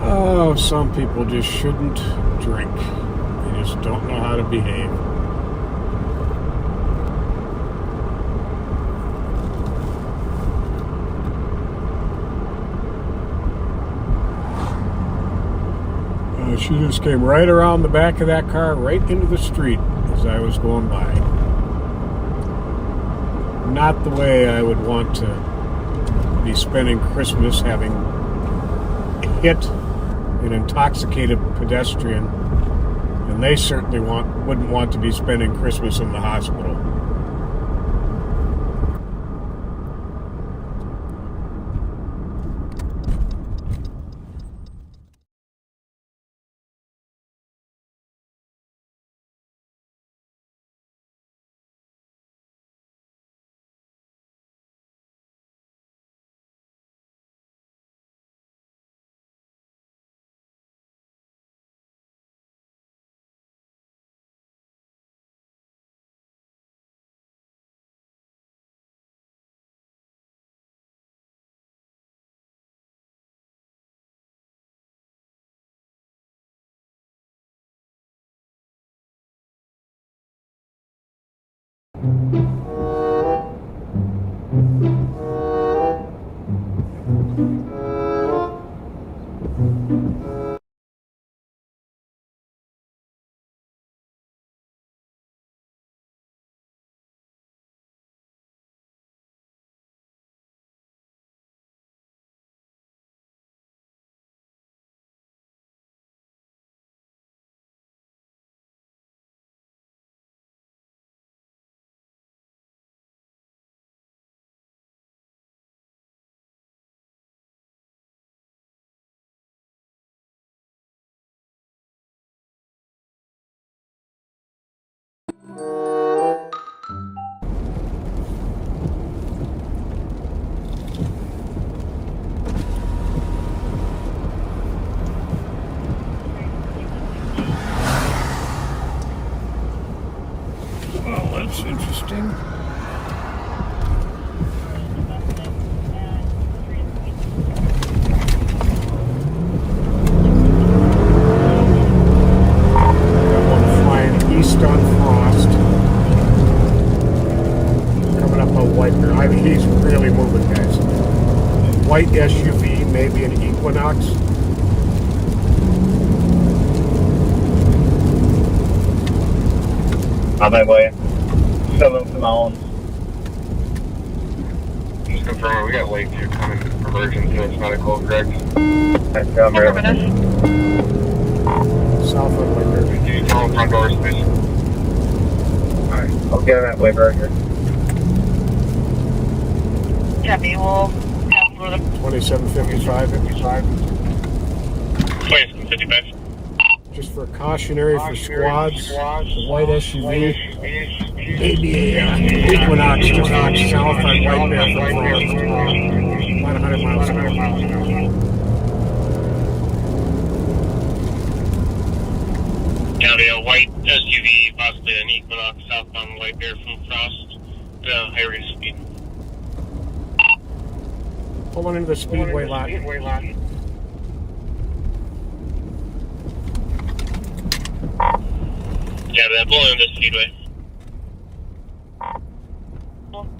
Oh, some people just shouldn't drink. They just don't know how to behave. She just came right around the back of that car, right into the street as I was going by. Not the way I would want to be spending Christmas, having hit an intoxicated pedestrian, and they certainly wouldn't want to be spending Christmas in the hospital. interesting. Got one flying east on Frost. Coming up on Whitebear. I mean, he's really moving, guys. White SUV, maybe an Equinox. On my way. 7th Mountain. Just confirming, we got Lake 2 coming for emergency. It's medical, correct? I'm ready. South of Whitebear. Can you tell them front doors, please? Alright, I'll get on that way right here. Copy, we'll have 2755. 2755. Just for cautionary for squads, the white SUV, maybe a Equinox just south on Whitebear from Frost, about 100 miles an hour. County, a white SUV, possibly an Equinox southbound Whitebear from Frost, high rate of speed. Pulling into the speedway lot. Yeah, that pulling into the speedway.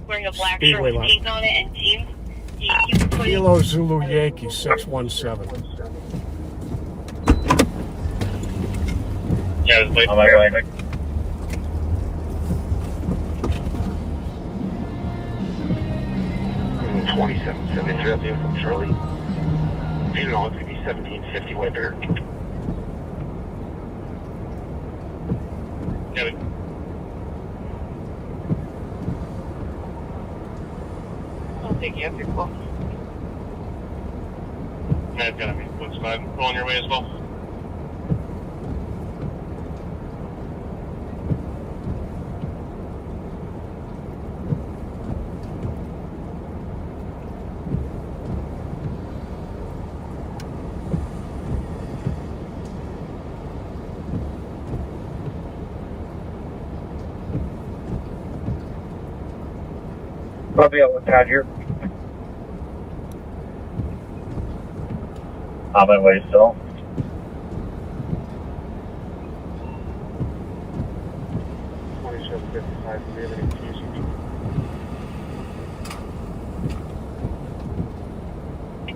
wearing a black Speedway shirt lot. with jeans on it and jeans. You put it- Kilo Zulu Yankee 617. Yeah, it's On my way. Mm, 2773 from Charlie. You know, it's going to be 1750 Whitebear. got it. I'll take you up your call. Yeah, it's got me. What's rolling your way as well? Probably out with Todd here. On my way still.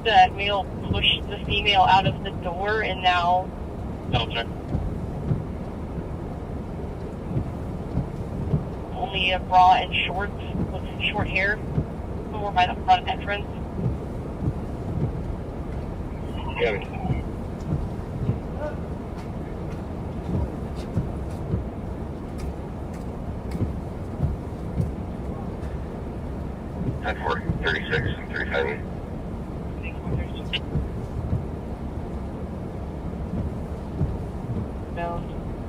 That male pushed the female out of the door and now Double check. only a bra and shorts with short hair over by the front entrance. Got it. Time for 36 and 35. No,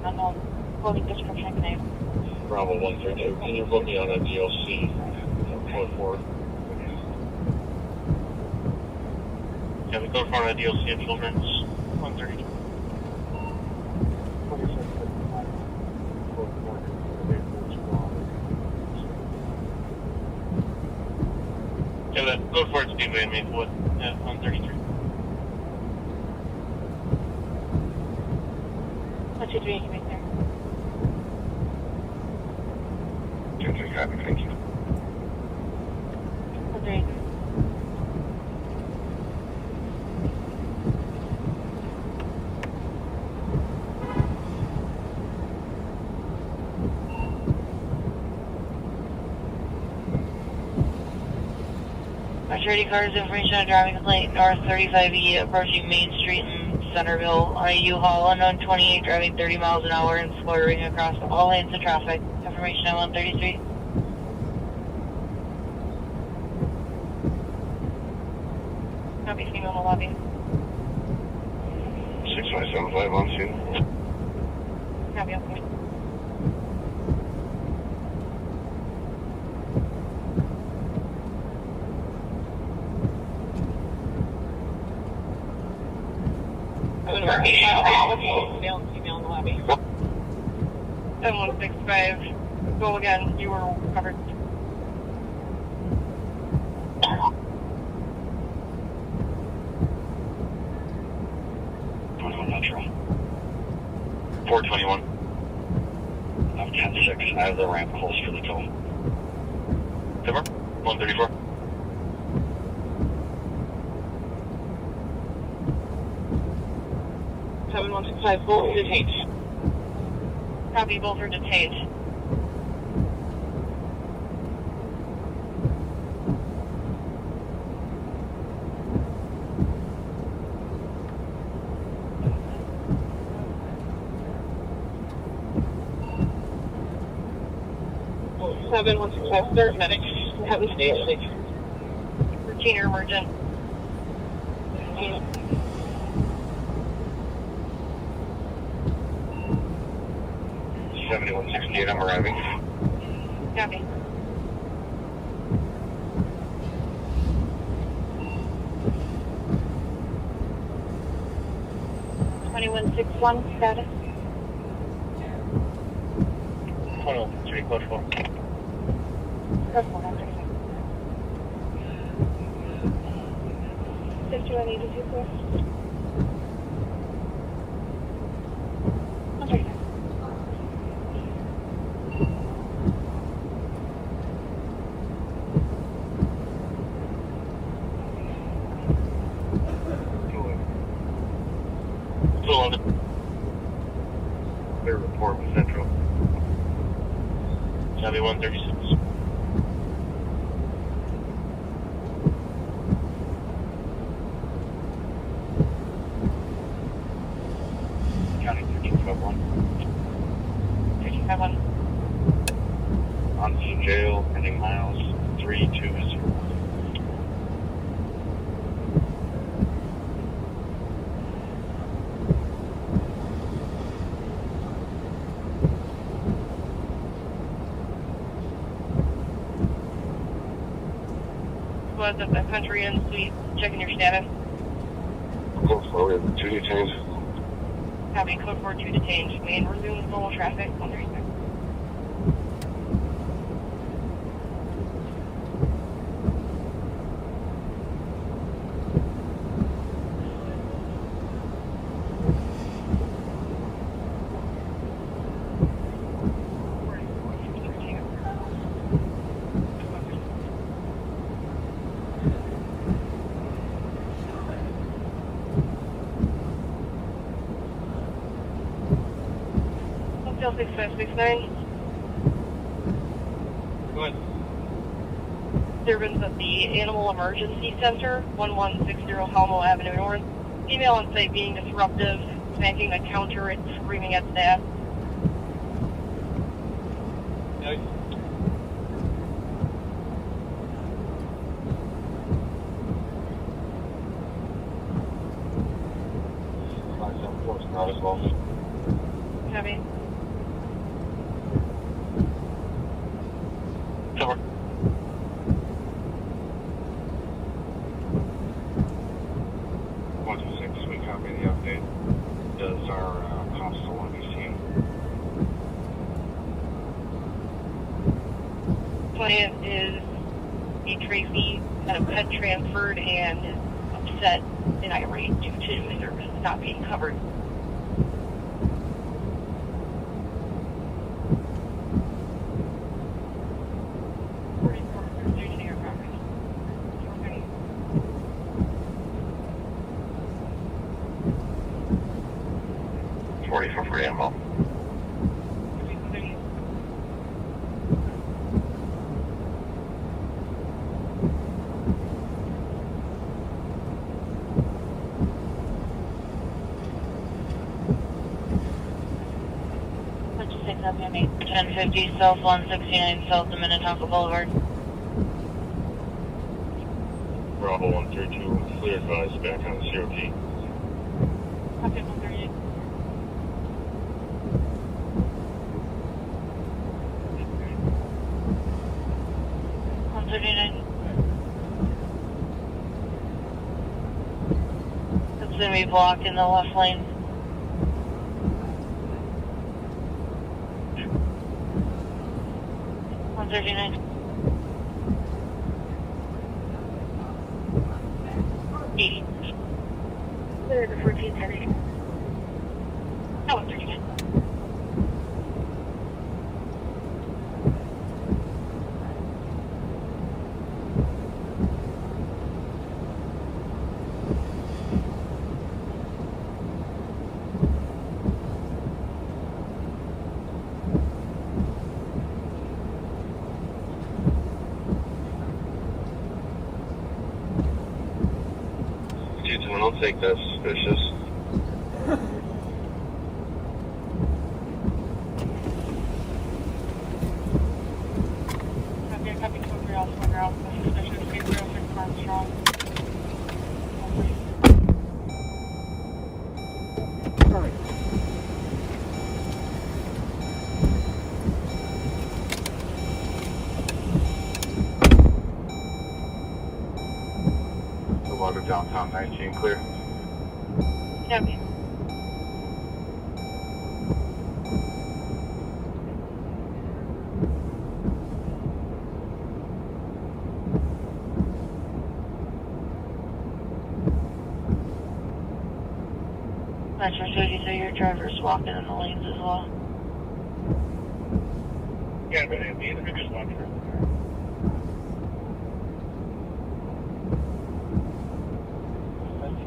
unknown clothing description name. Bravo 132. Can you book me on a DLC? 44. Yeah, the code for a DLC at Children's 132. Yeah, that code for it Speedway and Maplewood at 133. What's your doing right there? Just copy, thank you. Okay. Security cars information on driving complaint north 35E approaching Main Street in Centerville on a U-Haul unknown 28 driving 30 miles an hour and swerving across all lanes of traffic. Information on 133. Copy, female in the lobby. 6575 on scene. Copy, on point. Male and female in the lobby. 7165. Go again. You were covered. Metro. 421. I'm 10-6. I have the ramp close for the tow. Timber, 134. Both detained. Copy, both are detained. Seven 165 start medics. Have a stay safe. Routine or emergent. 7168, I'm arriving. Copy. $2161 status. 2163, code 4. Code 4, I'm 5182, clear. Okay. Clear report with Central. Copy 136. County 1351. 1351. On scene jail, pending miles 320. Was at the country inn suite, checking your status. Code 4, we have 2 detained. Copy, code 4, 2 detained. Main resumes normal traffic, 136. Hotel 6569. Go ahead. Servants at the Animal Emergency Center, 1160 Halmo Avenue North. Female on site being disruptive, smacking the counter and screaming at staff. Nice. Not as well. Copy. Timber. We copy the update. Does our constable want to be seen? Client is a Tracy, had a pet transferred and is upset and irate due to service not being covered. For ammo. WMA 1050 South 169 South of Minnetonka Boulevard. Bravo 132, clear advice back on the CRT. Okay, 138. It's going to be blocked in the left lane. 139. 80. Clear the 1470. Oh, 139. I don't think that's suspicious. Okay, copy 23 off, 1 route. Suspicious, 806 Armstrong. The water downtown 19 clear. Copy. Metro 33, your driver's walking in the lanes as well. Yeah, but either just walking around the car.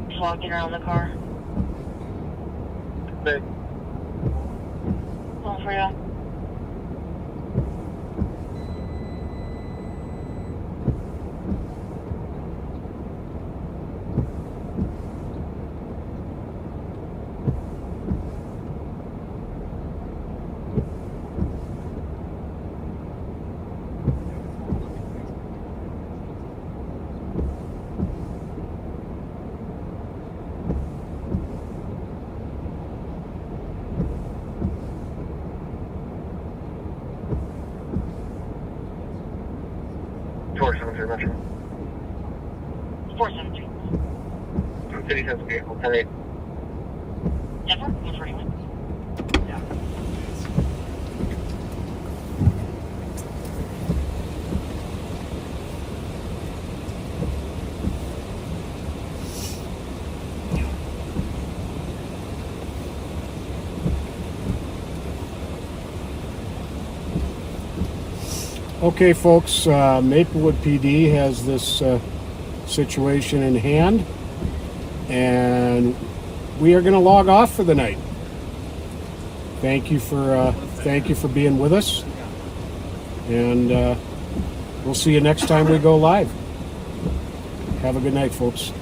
Just walking around the car. Hey. Going for you. Metro. 473. City has vehicle 10-8. Denver, 141. Okay, folks, Maplewood PD has this situation in hand, and we are going to log off for the night. Thank you for being with us, and we'll see you next time we go live. Have a good night, folks.